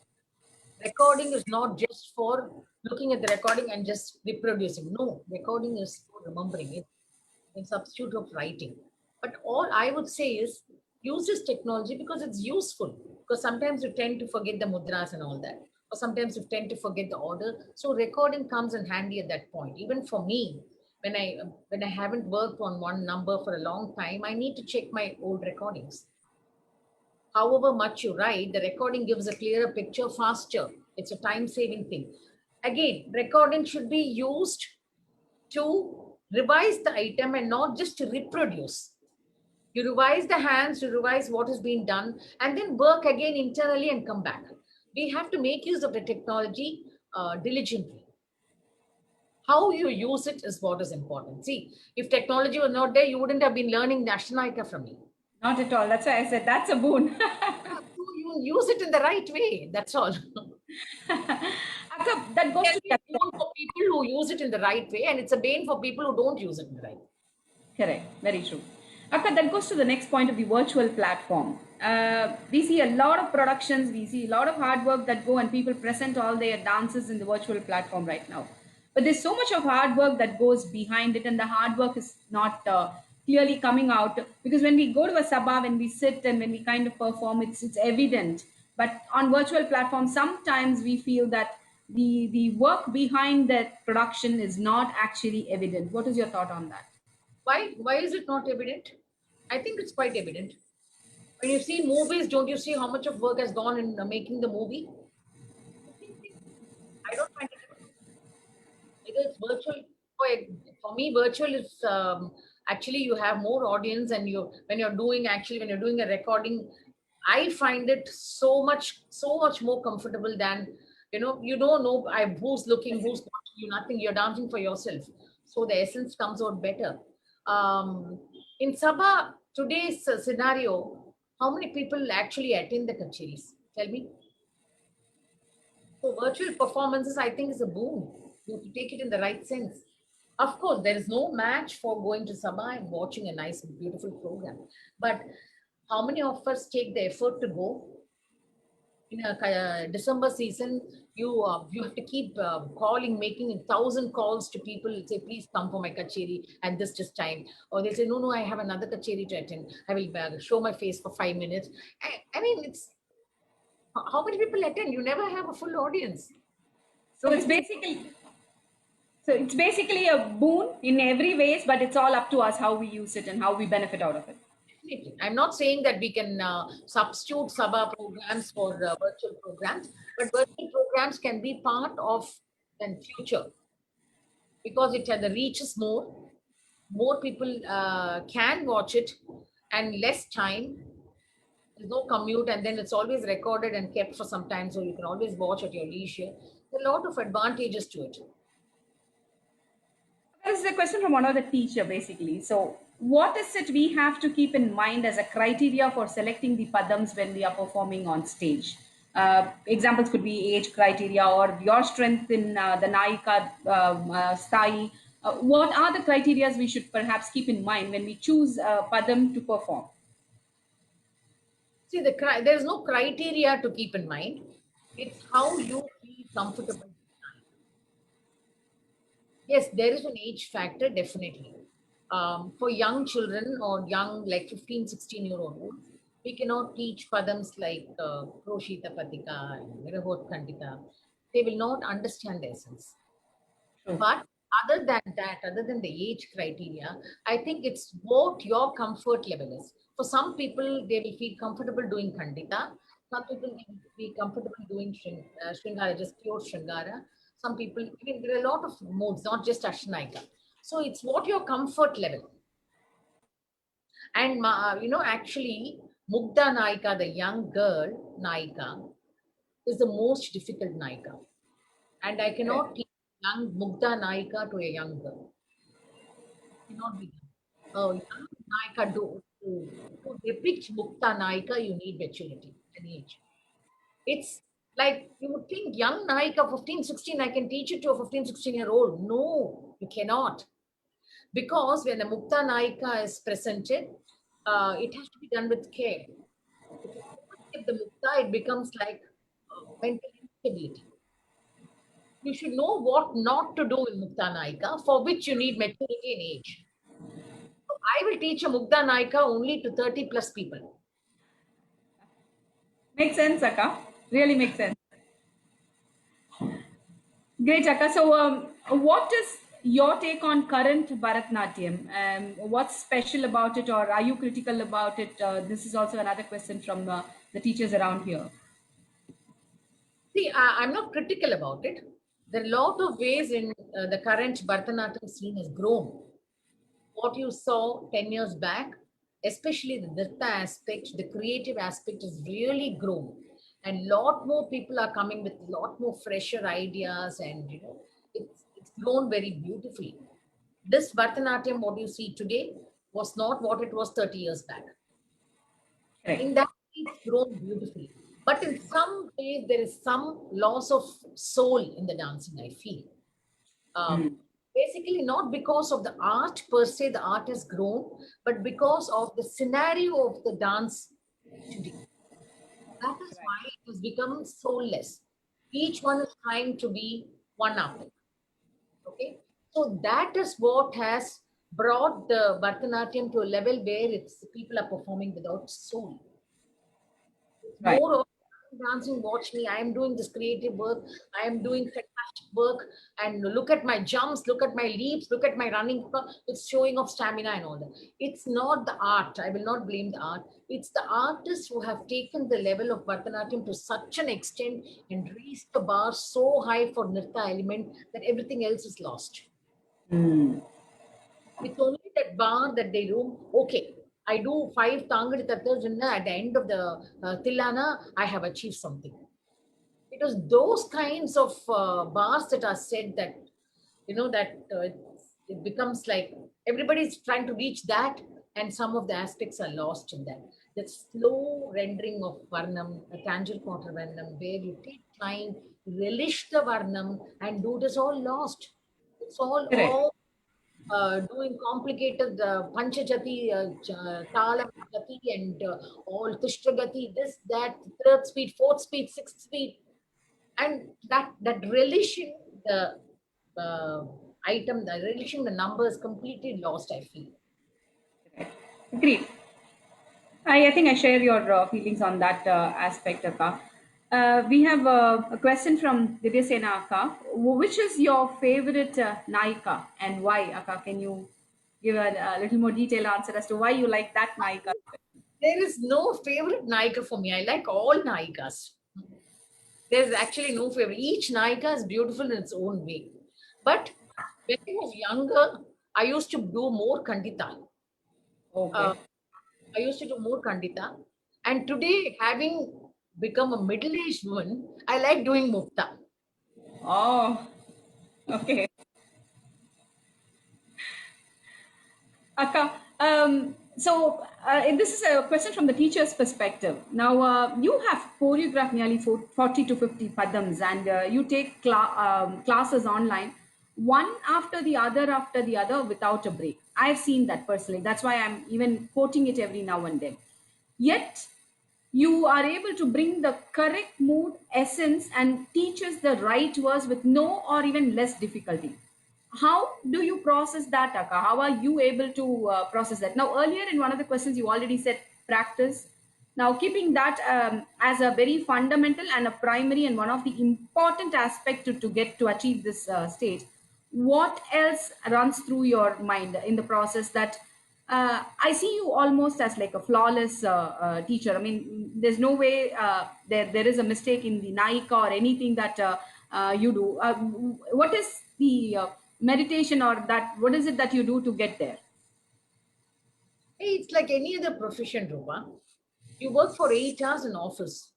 Recording is not just for looking at the recording and just reproducing. No, recording is for remembering it in substitute of writing. But all I would say is use this technology because it's useful. Because sometimes you tend to forget the mudras and all that, or sometimes you tend to forget the order. So recording comes in handy at that point. Even for me, when I haven't worked on one number for a long time, I need to check my old recordings. However much you write, the recording gives a clearer picture faster. It's a time saving thing. Again, recording should be used to revise the item and not just to reproduce. You revise the hands, you revise what has been done, and then work again internally and come back. We have to make use of the technology diligently. How you use it is what is important. See, if technology was not there, you wouldn't have been learning Nashnaika from me. Not at all. That's why I said that's a boon. You use it in the right way. That's all. Akka, that goes to It's a boon for people who use it in the right way, and it's a bane for people who don't use it in the right way. correct. Very true. Akka, that goes to the next point of the virtual platform. We see a lot of productions, we see a lot of hard work that go and people present all their dances in the virtual platform right now. But there's so much of hard work that goes behind it, and the hard work is not clearly coming out because when we go to a sabha, when we sit and when we kind of perform, it's evident. But on virtual platforms, sometimes we feel that the work behind that production is not actually evident. What is your thought on that? Why is it not evident? I think it's quite evident. When you see movies, don't you see how much of work has gone in making the movie? I don't find it because virtual. For me, virtual is actually you have more audience, and you when you're doing when you're doing a recording, I find it so much more comfortable than you don't know who's looking, who's watching you, nothing. You're dancing for yourself, so the essence comes out better. In Sabha, today's scenario, how many people actually attend the kacheris? Tell me. So virtual performances, I think, is a boon. You have to take it in the right sense. Of course, there is no match for going to Sabha and watching a nice, beautiful program. But how many of us take the effort to go? In a December season, you have to keep calling, making 1,000 calls to people. Say, please come for my kacheri at this time. Or they say, no, I have another kacheri to attend. I will show my face for 5 minutes. I mean, it's how many people attend? You never have a full audience. So it's basically a boon in every ways, but it's all up to us how we use it and how we benefit out of it. Definitely. I'm not saying that we can substitute Sabha programs for virtual programs, but virtual programs can be part of the future because the reach is more people can watch it, and less time. There's no commute, and then it's always recorded and kept for some time, so you can always watch at your leisure. There are a lot of advantages to it. This is a question from one of the teacher, basically. So, what is it we have to keep in mind as a criteria for selecting the padams when we are performing on stage? Examples could be age criteria or your strength in the Naika style. What are the criteria we should perhaps keep in mind when we choose a padam to perform? See, there's no criteria to keep in mind. It's how you feel comfortable. Yes, there is an age factor, definitely. For young children or young, like 15, 16-year-old, we cannot teach padams like Proshita Patika and Virahot Kandita. They will not understand the essence. True. But other than that, other than the age criteria, I think it's what your comfort level is. For some people, they will feel comfortable doing Kandita. Some people will be comfortable doing Shringara, just pure Shringara. Some people, I mean, there are a lot of modes, not just Ashnaika. So it's what your comfort level. And, actually, Mugda Naika, the young girl Naika, is the most difficult Naika. And I Correct. cannot teach young Mugda Naika to a young girl. Cannot be done. Young Naika, to depict Mukta Naika, you need maturity and age. It's like you would think young Naika, 15, 16, I can teach it to a 15, 16-year-old. No, you cannot. Because when a Mukta Naika is presented, it has to be done with care. If the Mukta, it becomes like mental instability. You should know what not to do in Mukta Naika, for which you need maturity and age. I will teach a Mugda Naika only to 30 plus people. Makes sense, Akka. Really makes sense. Great, Akka. So, what is your take on current Bharatnatyam? What's special about it, or are you critical about it? This is also another question from the teachers around here. See, I'm not critical about it. There are a lot of ways in the current Bharatanatyam scene has grown. What you saw 10 years back, especially the Nritta aspect, the creative aspect has really grown. And lot more people are coming with lot more fresher ideas and, it's grown very beautifully. This Bharatanatyam, what you see today, was not what it was 30 years back. Correct. In that it's grown beautifully. But in some ways, there is some loss of soul in the dancing, I feel. Um, Basically, not because of the art per se, the art has grown, but because of the scenario of the dance today. That is why it has become soulless. Each one is trying to be one up. Okay. So that is what has brought the Bharatanatyam to a level where it's people are performing without soul. Right. More of dancing, watch me, I am doing this creative work, I am doing fantastic work, and look at my jumps, look at my leaps, look at my running, it's showing of stamina and all that. It's not the art, I will not blame the art, it's the artists who have taken the level of Bharatanatyam to such an extent and raised the bar so high for Nritta element that everything else is lost. Mm. It's only that bar that they do. Okay, I do 5 Tangadi Tattas and at the end of the Tilana, I have achieved something. It was those kinds of bars that are said that, it becomes like everybody's trying to reach that, and some of the aspects are lost in that. The slow rendering of Varnam, a Tanjil quarter Varnam, where you take time, relish the Varnam, and do this all lost. It's Correct. all doing complicated Panchajati, Talam Jati, and all Tishtragati, this, that, third speed, fourth speed, sixth speed, and that relishing the uh, item, the relishing the numbers completely lost, I feel. Agreed. I think I share your feelings on that aspect, Akka. We have a question from Divyasena Akka. Which is your favorite Naika and why, Akka? Can you give a little more detailed answer as to why you like that Naika? There is no favorite Naika for me. I like all Naikas. There's actually no favorite. Each Naika is beautiful in its own way. But when I was younger, I used to do more Kandita. Uh, Okay. I used to do more Kandita. And today, having become a middle-aged woman, I like doing Mukta. Oh, okay. Akka, this is a question from the teacher's perspective. Now, you have choreographed nearly 40 to 50 padams, and you take classes online, one after the other, without a break. I've seen that personally. That's why I'm even quoting it every now and then. Yet, you are able to bring the correct mood, essence, and teaches the right words with no or even less difficulty. How do you process that, Akka? How are you able to process that? Now, earlier in one of the questions, you already said practice. Now, keeping that as a very fundamental and a primary and one of the important aspect to get to achieve this stage, what else runs through your mind in the process that I see you almost as like a flawless teacher. I mean, there's no way there is a mistake in the Naika or anything that you do. What is the meditation or that? What is it that you do to get there? Hey, it's like any other profession, Rupa. You work for 8 hours in office.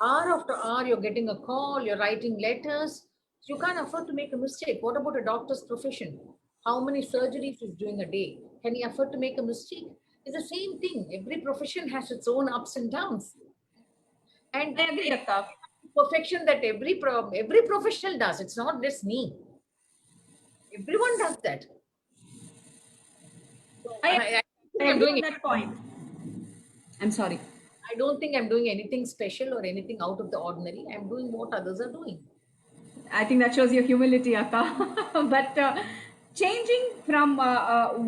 Hour after hour, you're getting a call, you're writing letters. You can't afford to make a mistake. What about a doctor's profession? How many surgeries he's doing a day? Can he afford to make a mistake? It's the same thing. Every profession has its own ups and downs. And I agree, Akka. perfection that every professional does. It's not just me. Everyone does that. So I, I I think I'm agree doing on that point. I'm sorry. I don't think I'm doing anything special or anything out of the ordinary. I'm doing what others are doing. I think that shows your humility, Akka. But changing from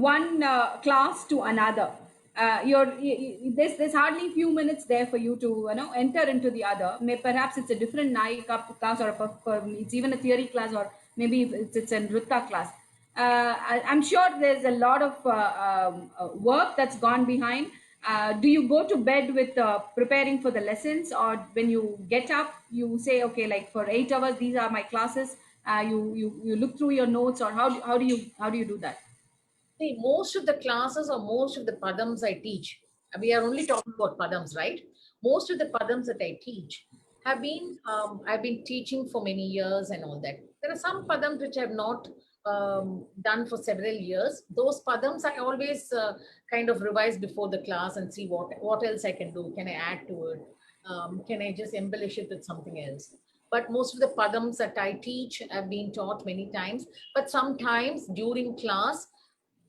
one class to another, there's hardly few minutes there for you to enter into the other. Perhaps it's a different Naika class or it's even a theory class or maybe it's a Nritta class. I'm sure there's a lot of work that's gone behind. Do you go to bed with preparing for the lessons, or when you get up, you say, okay, like for 8 hours, these are my classes. You look through your notes, or how do you do that? See, most of the classes or most of the padams I teach, we are only talking about padams, right? Most of the padams that I teach I've been teaching for many years and all that. There are some padams which I have not done for several years. Those padams I always kind of revise before the class and see what else I can do. Can I add to it? Can I just embellish it with something else? But most of the padams that I teach have been taught many times. But sometimes during class,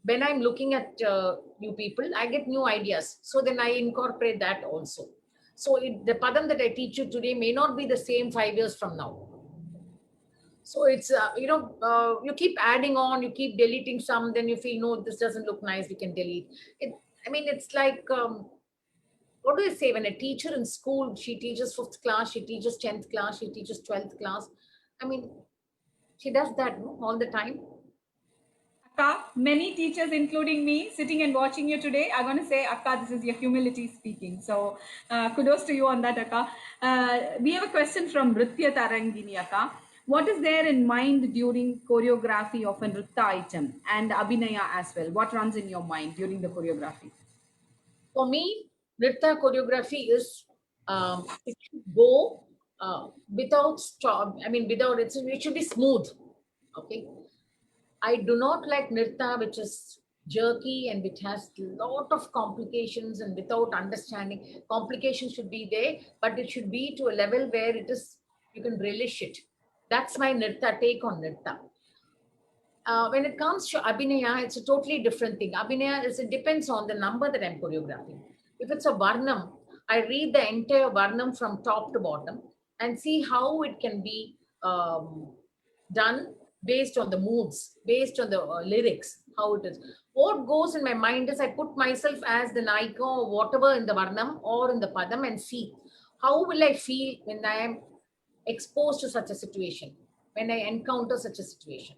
when I'm looking at new people, I get new ideas. So then I incorporate that also. So the padam that I teach you today may not be the same 5 years from now. So it's, you keep adding on, you keep deleting some, then you feel, no, this doesn't look nice, we can delete it. I mean, it's like, what do I say? When a teacher in school, she teaches 5th class, she teaches 10th class, she teaches 12th class. I mean, she does that, no, all the time. Akka, many teachers, including me, sitting and watching you today, are going to say, Akka, this is your humility speaking. So, kudos to you on that, Akka. We have a question from Nritya Tarangini, Akka. What is there in mind during choreography of a Nritta item and Abhinaya as well? What runs in your mind during the choreography? For me, Nritta choreography is, it should go without stop. I mean, it should be smooth. Okay. I do not like Nritta, which is jerky and which has lot of complications and without understanding. Complications should be there, but it should be to a level where you can relish it. That's my Nritta take on Nritta. When it comes to Abhinaya, it's a totally different thing. Abhinaya it depends on the number that I'm choreographing. If it's a Varnam, I read the entire Varnam from top to bottom and see how it can be done based on the moods, based on the lyrics, how it is. What goes in my mind is I put myself as the Naika or whatever in the Varnam or in the Padam and see how will I feel when I am exposed to such a situation, when I encounter such a situation.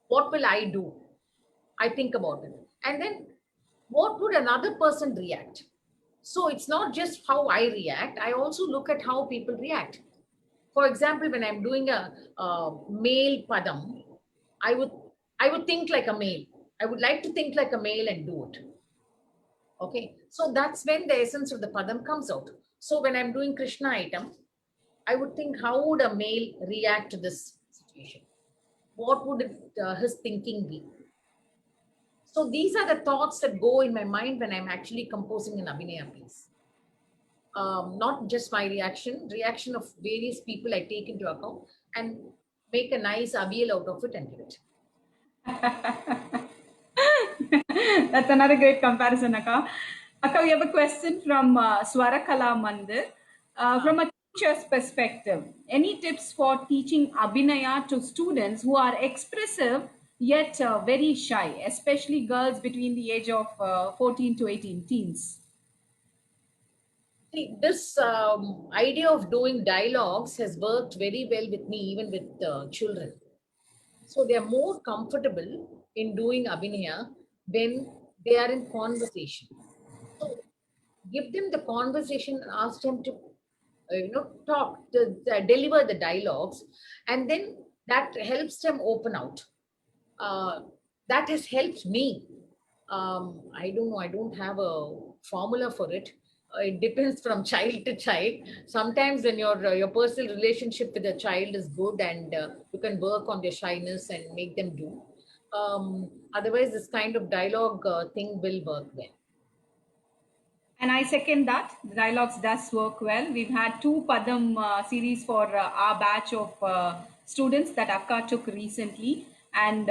What will I do? I think about it. And then what would another person react? So it's not just how I react, I also look at how people react. For example, when I'm doing a male padam, I would I would think like a male. I would like to think like a male and do it. Okay. So that's when the essence of the padam comes out. So when I'm doing Krishna item, I would think how would a male react to this situation? What would his thinking be? So these are the thoughts that go in my mind when I'm actually composing an Abhinaya piece. Not just my reaction of various people I take into account and make a nice avial out of it and give it. That's another great comparison, Akka. Akka, we have a question from Swarakala Mandir. From a teacher's perspective, any tips for teaching Abhinaya to students who are expressive yet very shy, especially girls between the age of 14 to 18, teens? See, this idea of doing dialogues has worked very well with me, even with children. So they are more comfortable in doing abhinaya when they are in conversation. So give them the conversation and ask them to, talk, deliver the dialogues, and then that helps them open out. Uh, that has helped me. I don't know. I don't have a formula for it. It depends from child to child. Sometimes when your personal relationship with the child is good, and you can work on their shyness and make them do. Otherwise, this kind of dialogue thing will work well. And I second that. The dialogues does work well. We've had two Padam series for our batch of students that Akka took recently. And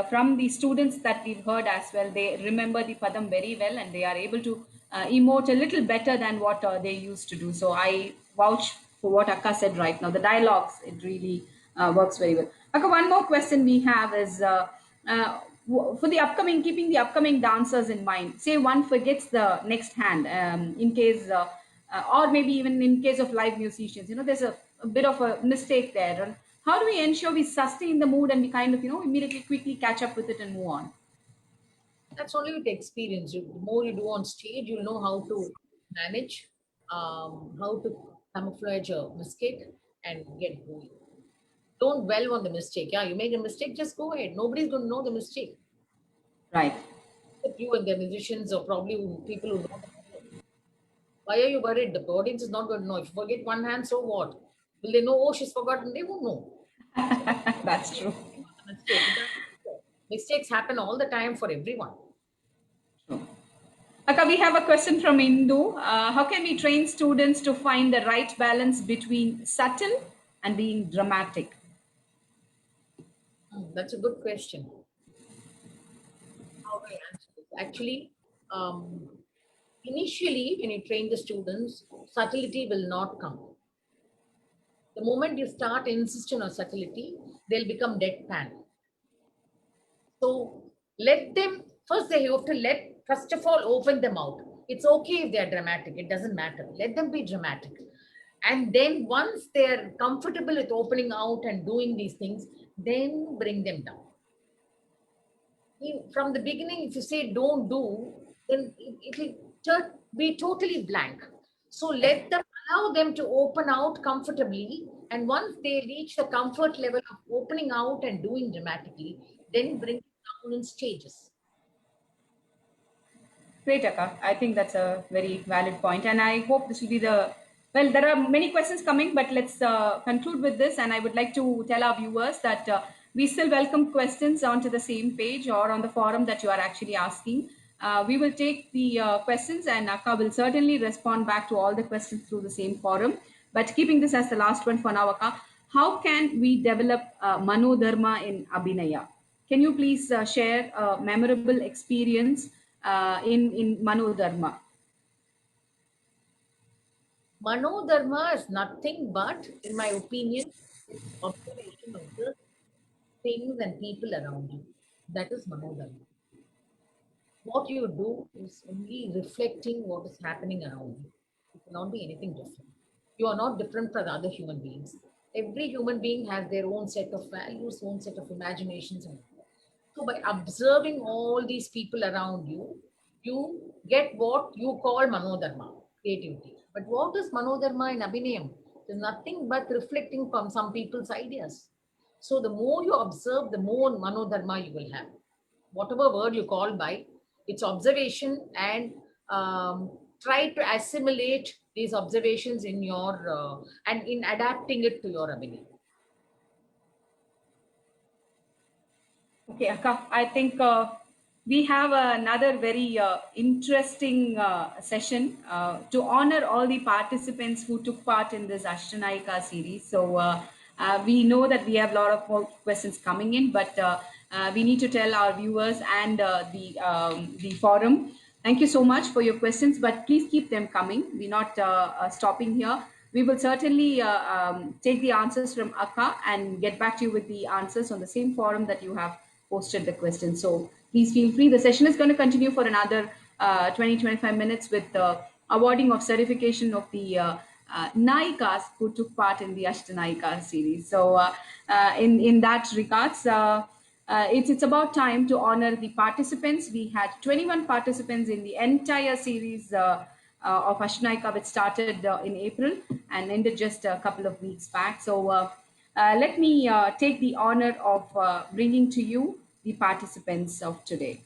from the students that we've heard as well, they remember the Padam very well and they are able to emote a little better than what they used to do. So I vouch for what Akka said right now. The dialogues, it really works very well. Akka, one more question we have is uh, for the upcoming, keeping the upcoming dancers in mind, say one forgets the next hand in case or maybe even in case of live musicians, there's a bit of a mistake there. And how do we ensure we sustain the mood and we kind of immediately quickly catch up with it and move on? That's only with experience. The more you do on stage, you'll know how to manage, how to camouflage a mistake and get going. Don't dwell on the mistake. Yeah, you make a mistake, just go ahead. Nobody's going to know the mistake. Right. Except you and the musicians, or probably people who know. Why are you worried? The audience is not going to know. If you forget one hand, so what? Will they know, oh, she's forgotten? They won't know. That's true. Mistake. Mistakes happen all the time for everyone. Akka, we have a question from Indu. How can we train students to find the right balance between subtle and being dramatic? That's a good question. How do I answer this? Actually, initially, when you train the students, subtlety will not come. The moment you start insisting on subtlety, they'll become deadpan. So let them first. They have to first of all open them out. It's okay if they are dramatic. It doesn't matter. Let them be dramatic, and then once they are comfortable with opening out and doing these things, then bring them down. From the beginning, if you say don't do, then it will be totally blank. So let them, allow them to open out comfortably. And once they reach the comfort level of opening out and doing dramatically, then bring it down in stages. Great, Akka. I think that's a very valid point, and I hope this will be the. Well, there are many questions coming, but let's conclude with this. And I would like to tell our viewers that we still welcome questions onto the same page or on the forum that you are actually asking. We will take the questions, and Akka will certainly respond back to all the questions through the same forum. But keeping this as the last one for now, Akka, how can we develop Manodharma in Abhinaya? Can you please share a memorable experience in Manodharma? Manodharma is nothing but, in my opinion, observation of the things and people around you. That is Manodharma. What you do is only reflecting what is happening around you. It cannot be anything different. You are not different from other human beings. Every human being has their own set of values, own set of imaginations. So by observing all these people around you, you get what you call Manodharma, creativity. But what is Manodharma in Abhinayam? It is nothing but reflecting from some people's ideas. So the more you observe, the more Manodharma you will have. Whatever word you call by, it's observation, and try to assimilate these observations in your and in adapting it to your ability. Okay, Akka, I think we have another very interesting session to honor all the participants who took part in this Ashtanayika series. So we know that we have a lot of more questions coming in, but we need to tell our viewers and the forum Thank you so much for your questions, but please keep them coming. We're not stopping here. We will certainly take the answers from Akka and get back to you with the answers on the same forum that you have posted the questions. So please feel free. The session is going to continue for another 20-25 minutes with the awarding of certification of the Naikas who took part in the Ashtanaika series. So in that regards, it's about time to honor the participants. We had 21 participants in the entire series of Ashnaika, which started in April and ended just a couple of weeks back. So let me take the honor of bringing to you the participants of today.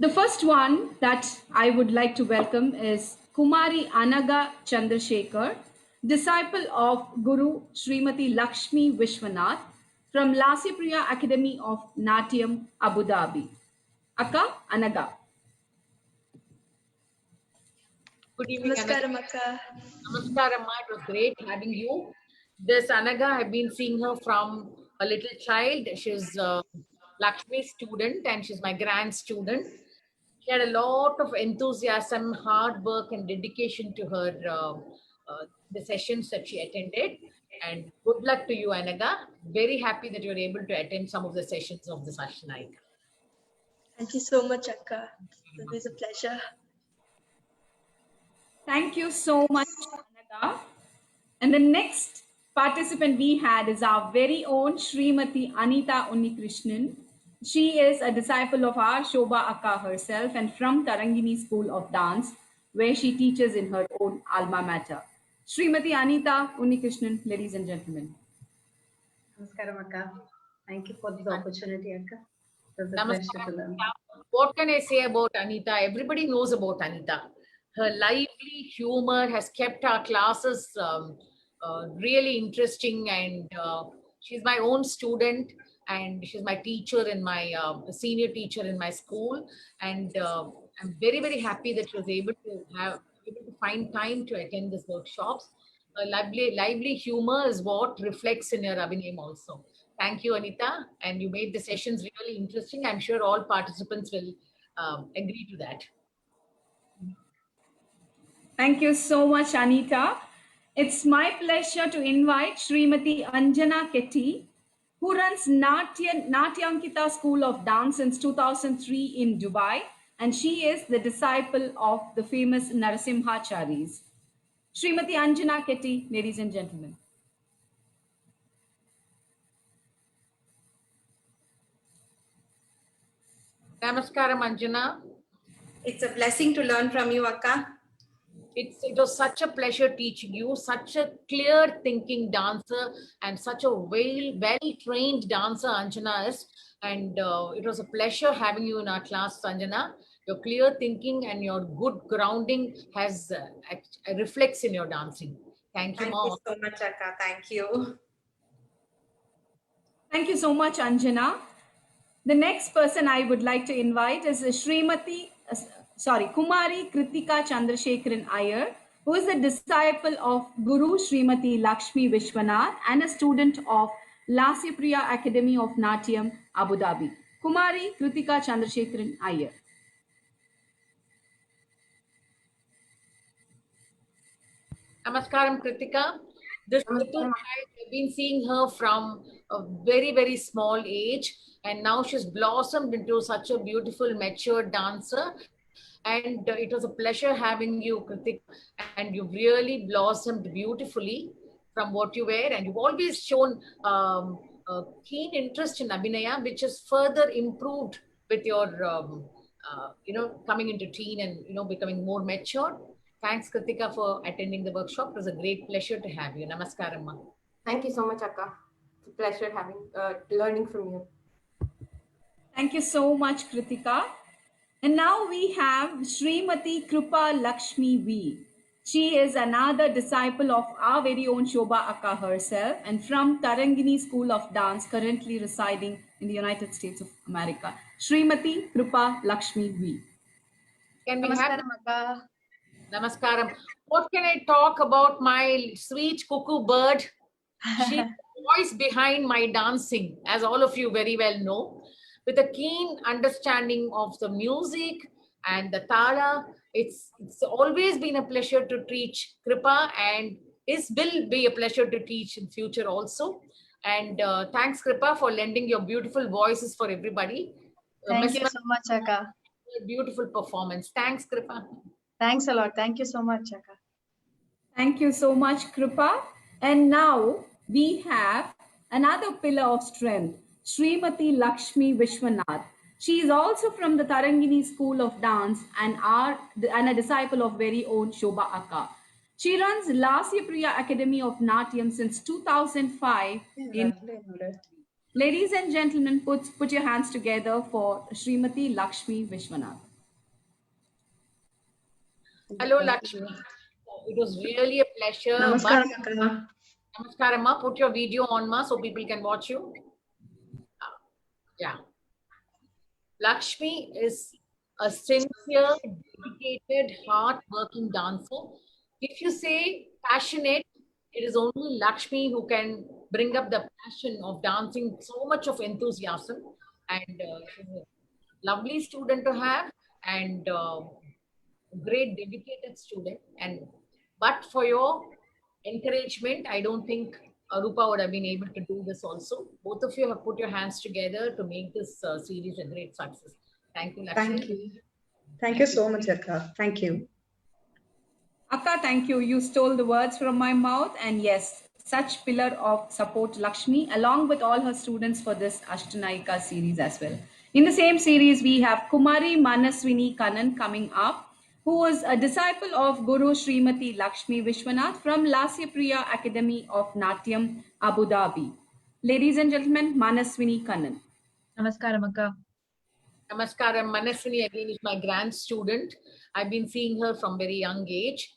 The first one that I would like to welcome is Kumari Anaga Chandrasekhar, disciple of Guru Srimati Lakshmi Vishwanath from Lasipriya Academy of Natyam, Abu Dhabi. Akka Anaga. Good evening, Namaskaram, Akka. Namaskaram, Ma. It was great having you. This Anaga, I've been seeing her from a little child. She's Lakshmi's student and she's my grand student. She had a lot of enthusiasm, hard work, and dedication to her the sessions that she attended. And good luck to you, Anaga. Very happy that you're able to attend some of the sessions of the Ashnaika. Thank you so much, Akka. It was a pleasure. Thank you so much, Anaga. And the next participant we had is our very own Srimati Anita Unnikrishnan. She is a disciple of our Shobha Akka herself and from Tarangini School of Dance, where she teaches in her own alma mater. Srimati Anita Unnikrishnan, ladies and gentlemen. Namaskaram, Akka. Thank you for this opportunity, Akka. It was a pleasure to learn. What can I say about Anita? Everybody knows about Anita. Her lively humor has kept our classes really interesting, and she's my own student, and she's my teacher in my senior teacher in my school, and I'm very, very happy that she was able to find time to attend these workshops. Lively humor is what reflects in her Abhinayam also. Thank you, Anita, and you made the sessions really interesting. I'm sure all participants will agree to that. Thank you so much, Anita. It's my pleasure to invite Srimati Anjana Ketty, who runs Natyankita School of Dance since 2003 in Dubai, and she is the disciple of the famous Narasimhacharis. Srimati Anjana Ketty, ladies and gentlemen. Namaskaram, Anjana. It's a blessing to learn from you, Akka. It was such a pleasure teaching you, such a clear thinking dancer and such a well-trained dancer Anjana is. And it was a pleasure having you in our class, Anjana. Your clear thinking and your good grounding has reflects in your dancing. Thank you, Thank Mom. you so much, Akka. Thank you. Thank you so much, Anjana. The next person I would like to invite is Kumari Kritika Chandrasekharan Iyer, who is a disciple of Guru Srimati Lakshmi Vishwanath and a student of Lasipriya Academy of Natyam, Abu Dhabi. Kumari Kritika Chandrasekharan Iyer. Namaskaram, Kritika. This little child, I've been seeing her from a very, very small age, and now she's blossomed into such a beautiful, mature dancer. And it was a pleasure having you, Kritika, and you've really blossomed beautifully from what you were, and you've always shown a keen interest in Abhinaya, which is further improved with your, coming into teen and, becoming more mature. Thanks, Kritika, for attending the workshop. It was a great pleasure to have you. Namaskaram, Ma. Thank you so much, Akka. It's a pleasure learning from you. Thank you so much, Kritika. And now we have Srimati Krupa Lakshmi V. She is another disciple of our very own Shobha Akka herself and from Tarangini School of Dance, currently residing in the United States of America. Srimati Krupa Lakshmi V. Can we have Namaskaram, Akka. Namaskaram. What can I talk about my sweet cuckoo bird? She's the voice behind my dancing, as all of you very well know. with a keen understanding of the music and the tala. It's always been a pleasure to teach Kripa, and it will be a pleasure to teach in future also. And thanks, Kripa, for lending your beautiful voices for everybody. Thank you Mesmer- so much, Akka. beautiful performance. Thanks, Kripa. Thanks a lot. Thank you so much, Akka. Thank you so much, Kripa. And now we have another pillar of strength, Srimati Lakshmi Vishwanath. She is also from the Tarangini School of Dance and a disciple of very own Shobha Akka. She runs Lasya Priya Academy of Natyam since 2005. Ladies and gentlemen, put your hands together for Srimati Lakshmi Vishwanath. Hello, Lakshmi. It was really a pleasure. Namaskaram, Akka. Namaskaram, ma. Put your video on, ma, so people can watch you. Yeah. Lakshmi is a sincere, dedicated, hard-working dancer. If you say passionate, it is only Lakshmi who can bring up the passion of dancing, so much of enthusiasm. And she's a lovely student to have, and great dedicated student. And but for your encouragement, I don't think Arupa would have been able to do this also. Both of you have put your hands together to make this series a great success. Thank you, Lakshmi. Thank you. Thank you so much, Akka. Thank you. Akka, thank you. You stole the words from my mouth. And yes, such pillar of support Lakshmi along with all her students for this Ashtanayika series as well. In the same series, we have Kumari Manaswini Kannan coming up, who was a disciple of Guru Srimati Lakshmi Vishwanath from Lasya Priya Academy of Natyam, Abu Dhabi. Ladies and gentlemen, Manaswini Kannan. Namaskaram, Akka. Namaskaram. Manaswini again is my grand student. I've been seeing her from very young age.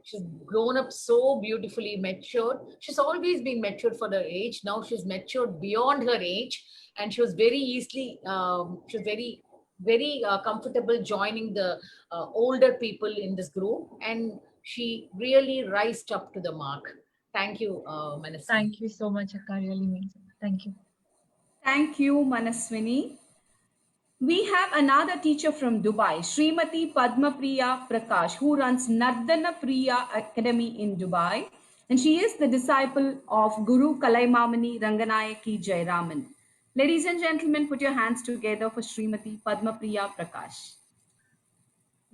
She's grown up so beautifully matured. She's always been matured for her age. Now she's matured beyond her age, and she was very easily, she was very comfortable joining the older people in this group, and she really rised up to the mark. Thank you, Manaswini. Thank you so much, Akka. Really means it. Thank you. Thank you, Manaswini. We have another teacher from Dubai, Srimati Padmapriya Prakash, who runs Nardana Priya Academy in Dubai. And she is the disciple of Guru Kalaimamani Ranganayaki Jairaman. Ladies and gentlemen, put your hands together for Srimati Padmapriya Prakash.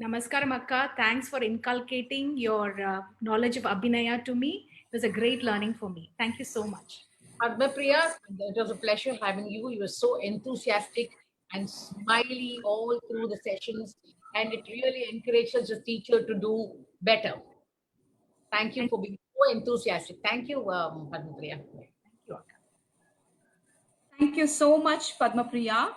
Namaskaram, Akka. Thanks for inculcating your knowledge of Abhinaya to me. It was a great learning for me. Thank you so much. Padmapriya, it was a pleasure having you. You were so enthusiastic and smiley all through the sessions, and it really encourages the teacher to do better. Thank you for being so enthusiastic. Thank you, Padmapriya. Thank you, Akka. Thank you so much, Padmapriya.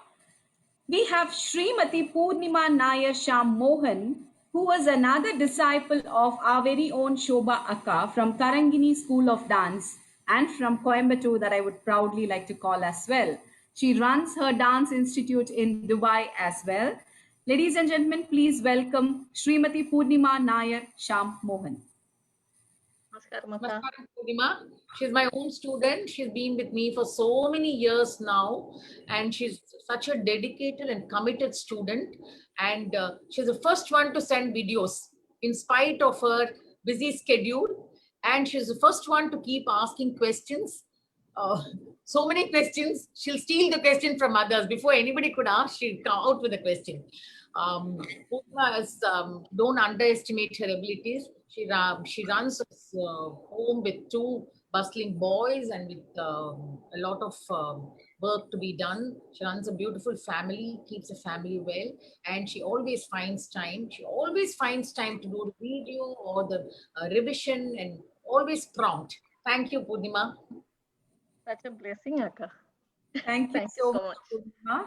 We have Srimati Purnima Nair Sham Mohan, who was another disciple of our very own Shobha Akka from Tarangini School of Dance and from Coimbatore, that I would proudly like to call as well. She runs her dance institute in Dubai as well. Ladies and gentlemen, please welcome Srimati Purnima Nair Sham Mohan. Namaskaram, Akka. Namaskaram, Purnima. She's my own student. She's been with me for so many years now, and she's such a dedicated and committed student. And she's the first one to send videos in spite of her busy schedule. And she's the first one to keep asking questions. So many questions. She'll steal the question from others. Before anybody could ask, she'll come out with a question. Purnima is, don't underestimate her abilities. She runs a home with 2 bustling boys and with a lot of work to be done. She runs a beautiful family, keeps the family well, and she always finds time. She always finds time to do the video or the revision, and always prompt. Thank you, Purnima. Such a blessing, Akka. Thank you Thank so you so much, Purnima.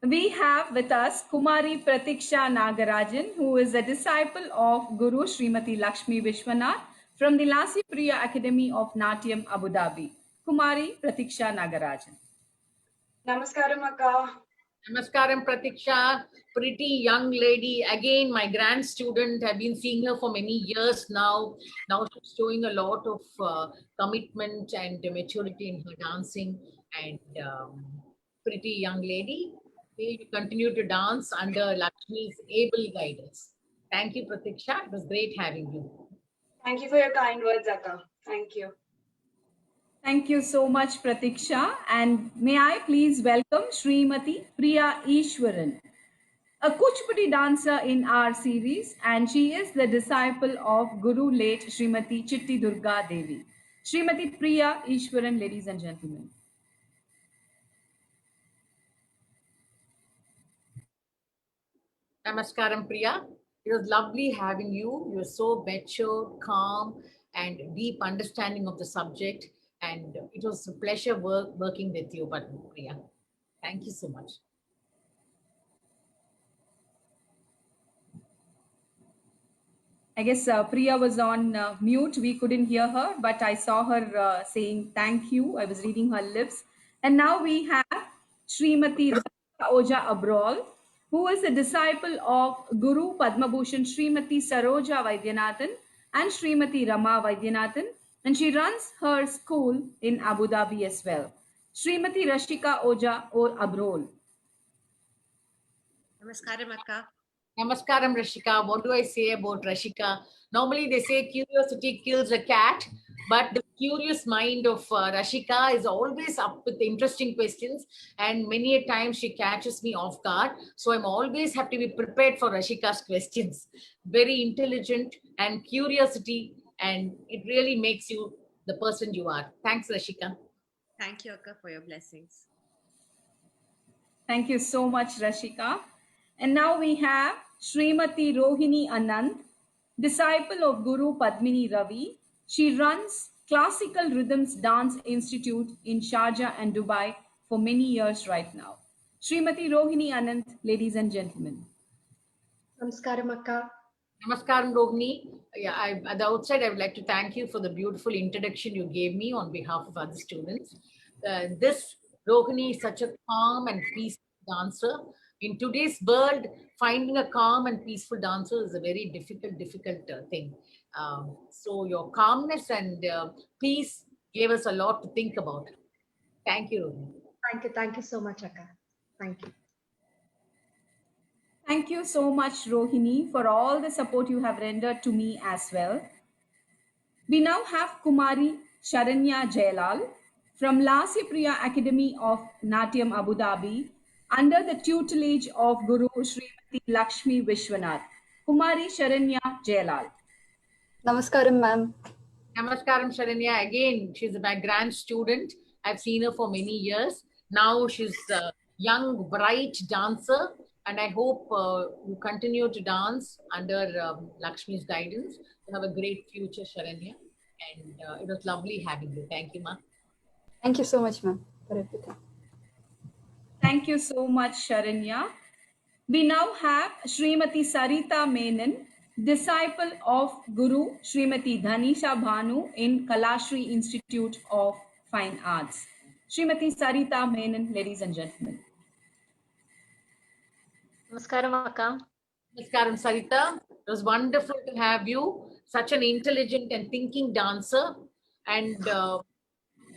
We have with us Kumari Pratiksha Nagarajan, who is a disciple of Guru Srimati Lakshmi Vishwanath from the Lasya Priya Academy of Natyam, Abu Dhabi. Kumari Pratiksha Nagarajan. Namaskaram, Akka. Namaskaram, Pratiksha. Pretty young lady. Again, my grand student. I've been seeing her for many years now. Now she's showing a lot of commitment and maturity in her dancing. And pretty young lady. We will continue to dance under Lakshmi's able guidance. Thank you, Pratiksha. It was great having you. Thank you for your kind words, Akka. Thank you. Thank you so much, Pratiksha. And may I please welcome Srimati Priya Ishwaran, a Kuchipudi dancer in our series, and she is the disciple of Guru late Srimati Chitti Durga Devi. Srimati Priya Ishwaran, ladies and gentlemen. Namaskaram, Priya. It was lovely having you. You were so mature, calm, and deep understanding of the subject. And it was a pleasure working with you, Priya. Thank you so much. I guess Priya was on mute. We couldn't hear her, but I saw her saying thank you. I was reading her lips. And now we have Srimati Rashika Oja Abrol, who is a disciple of Guru Padma Bhushan Srimati Saroja Vaidyanathan and Srimati Rama Vaidyanathan. And she runs her school in Abu Dhabi as well. Srimati Rashika Oja Abrol. Namaskaram, Akka. Namaskaram, Rashika. What do I say about Rashika? Normally, they say curiosity kills a cat, but the curious mind of Rashika is always up with interesting questions, and many a time she catches me off guard. So I'm always have to be prepared for Rashika's questions. Very intelligent and curiosity, and it really makes you the person you are. Thanks, Rashika. Thank you, Akka, for your blessings. Thank you so much, Rashika. And now we have Srimati Rohini Anand, disciple of Guru Padmini Ravi. She runs Classical Rhythms Dance Institute in Sharjah and Dubai for many years right now. Srimati Rohini Anand, ladies and gentlemen. Namaskaram, Akka. Namaskaram, Rohini. Yeah, at the outside, I would like to thank you for the beautiful introduction you gave me on behalf of other students. This Rohini is such a calm and peaceful dancer. In today's world, finding a calm and peaceful dancer is a very difficult thing. So your calmness and peace gave us a lot to think about. Thank you, Rohini. Thank you so much, Akka. Thank you. Thank you so much, Rohini, for all the support you have rendered to me as well. We now have Kumari Sharanya Jailal from Lasya Priya Academy of Natyam Abu Dhabi under the tutelage of Guru Srimati Lakshmi Vishwanath. Kumari Sharanya Jailal. Namaskaram, ma'am. Namaskaram, Sharanya. Again, she's my grand student. I've seen her for many years. Now she's a young, bright dancer. And I hope you continue to dance under Lakshmi's guidance. You have a great future, Sharanya. And it was lovely having you. Thank you, ma. Thank you so much, ma'am, for everything. Thank you so much, Sharanya. We now have Srimati Sarita Menon, disciple of Guru Srimati Dhanisha Bhanu in Kalashri Institute of Fine Arts. Srimati Sarita Menon, ladies and gentlemen. Namaskaram, Akka. Namaskaram, Sarita. It was wonderful to have you. Such an intelligent and thinking dancer, and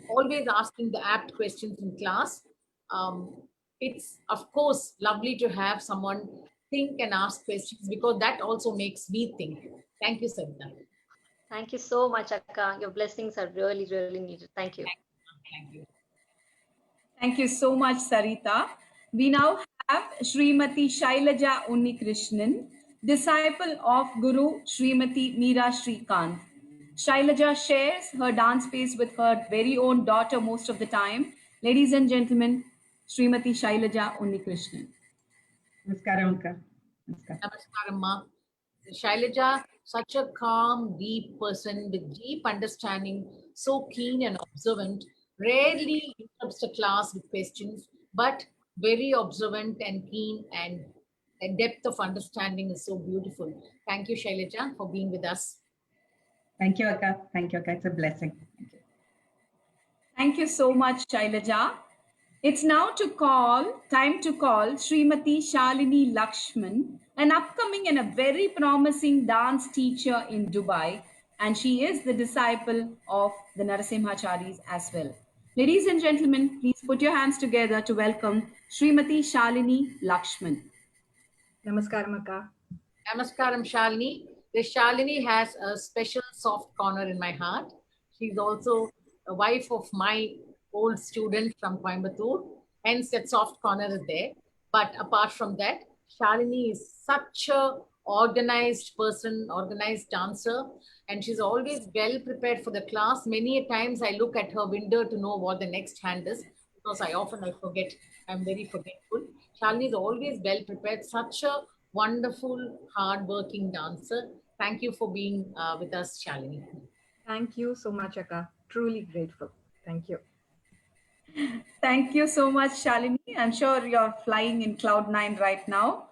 always asking the apt questions in class. It's, of course, lovely to have someone think and ask questions, because that also makes me think. Thank you, Sarita. Thank you so much, Akka. Your blessings are really, really needed. Thank you. Thank you. Thank you so much, Sarita. We now have Srimati Shailaja Unnikrishnan, disciple of Guru Srimati Meera Srikant. Shailaja shares her dance space with her very own daughter most of the time. Ladies and gentlemen, Srimati Shailaja Unnikrishnan. Namaskaram, Akka. Namaskaram, ma. Shailaja, such a calm, deep person with deep understanding, so keen and observant, rarely interrupts the class with questions, but very observant and keen, and the depth of understanding is so beautiful. Thank you, Shailaja, for being with us. Thank you, Akka. Thank you, Akka. It's a blessing. Thank you. Thank you so much, Shailaja. It's now time to call Srimati Shalini Lakshman, an upcoming and a very promising dance teacher in Dubai, and she is the disciple of the Narasimhacharis as well. Ladies and gentlemen, please put your hands together to welcome Srimati Shalini Lakshman. Namaskaram, Akka. Namaskaram, Shalini. This Shalini has a special soft corner in my heart. She's also a wife of my old student from Coimbatore. Hence, that soft corner is there. But apart from that, Shalini is such a organized person, organized dancer, and she's always well prepared for the class. Many a times I look at her window to know what the next hand is because I forget. I'm very forgetful. Shalini is always well prepared. Such a wonderful, hard-working dancer. Thank you for being with us, Shalini. Thank you so much, Akka. Truly grateful. Thank you. Thank you so much, Shalini. I'm sure you're flying in cloud nine right now.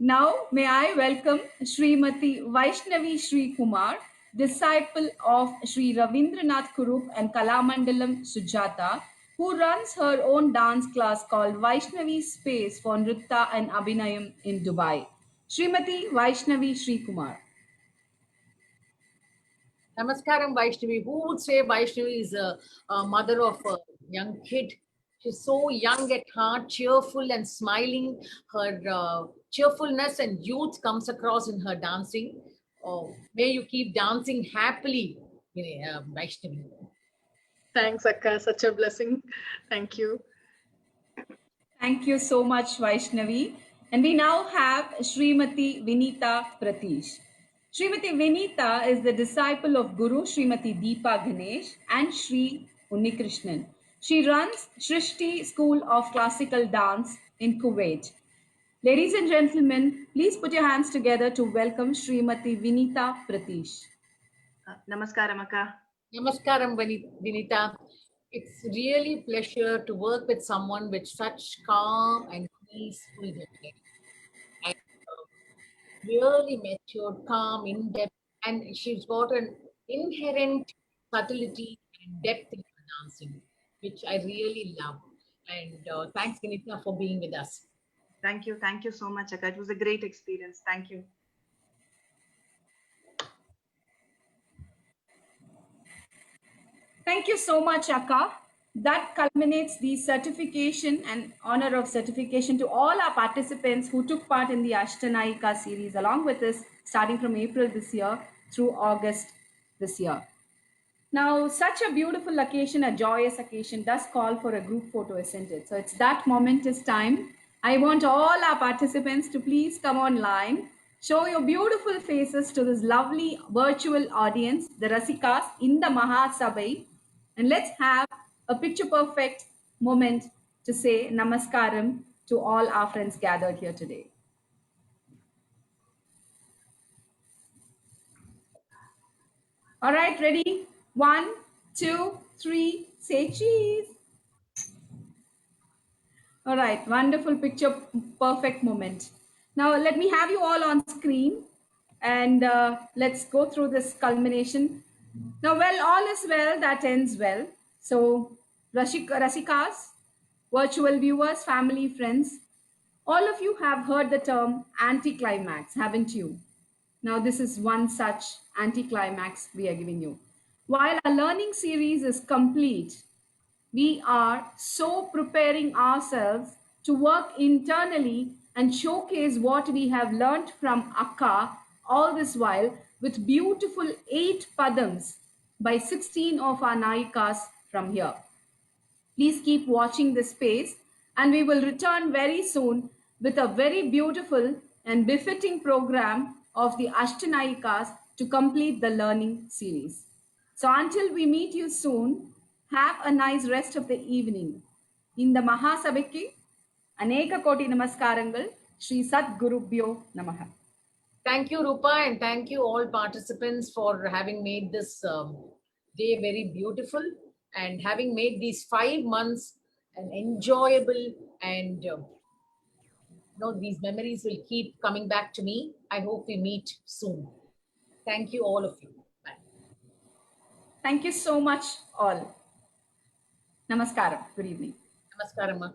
Now, may I welcome Srimati Vaishnavi Sri Kumar, disciple of Sri Ravindranath Kurup and Kalamandalam Sujata, who runs her own dance class called Vaishnavi Space for Nritta and Abhinayam in Dubai. Srimati Vaishnavi Sri Kumar. Namaskaram, Vaishnavi. Who would say Vaishnavi is a mother of a young kid? She's so young at heart, cheerful and smiling. Her cheerfulness and youth comes across in her dancing. Oh, may you keep dancing happily, Vaishnavi. Thanks, Akka. Such a blessing. Thank you. Thank you so much, Vaishnavi. And we now have Srimati Vinita Pratish. Srimati Vinita is the disciple of Guru Srimati Deepa Ganesh and Sri Unnikrishnan. She runs Shrishti School of Classical Dance in Kuwait. Ladies and gentlemen, please put your hands together to welcome Srimati Vinita Pratish. Namaskaram, Akka. Namaskaram, Vinita. It's really pleasure to work with someone with such calm and peaceful demeanor. And really matured, calm, in-depth, and she's got an inherent subtlety and depth in her dancing, which I really love. And thanks, Vinita, for being with us. Thank you. Thank you so much, Akka. It was a great experience. Thank you. Thank you so much, Akka. That culminates the certification and honor of certification to all our participants who took part in the Ashtanayika series along with us, starting from April this year through August this year. Now, such a beautiful occasion, a joyous occasion, does call for a group photo, isn't it? So it's that momentous time. I want all our participants to please come online, show your beautiful faces to this lovely virtual audience, the Rasikas in the Mahasabai, and let's have a picture perfect moment to say Namaskaram to all our friends gathered here today. All right, ready? 1, 2, 3, say cheese. All right, wonderful picture, perfect moment. Now let me have you all on screen and let's go through this culmination. Now, well, all is well that ends well. So Rasikas, virtual viewers, family, friends, all of you have heard the term anticlimax, haven't you? Now, this is one such anticlimax we are giving you. While our learning series is complete, we are so preparing ourselves to work internally and showcase what we have learned from Akka all this while with beautiful 8 padams by 16 of our Nayikas from here. Please keep watching this space and we will return very soon with a very beautiful and befitting program of the Ashtanayikas to complete the learning series. So until we meet you soon, have a nice rest of the evening. In the Mahasabhiki, Aneka Koti Namaskarangal, Sri Sadgurubhyo Namaha. Thank you, Rupa, and thank you all participants for having made this day very beautiful and having made these 5 months an enjoyable and these memories will keep coming back to me. I hope we meet soon. Thank you, all of you. Bye. Thank you so much, all. Namaskaram. Good evening. Namaskaram.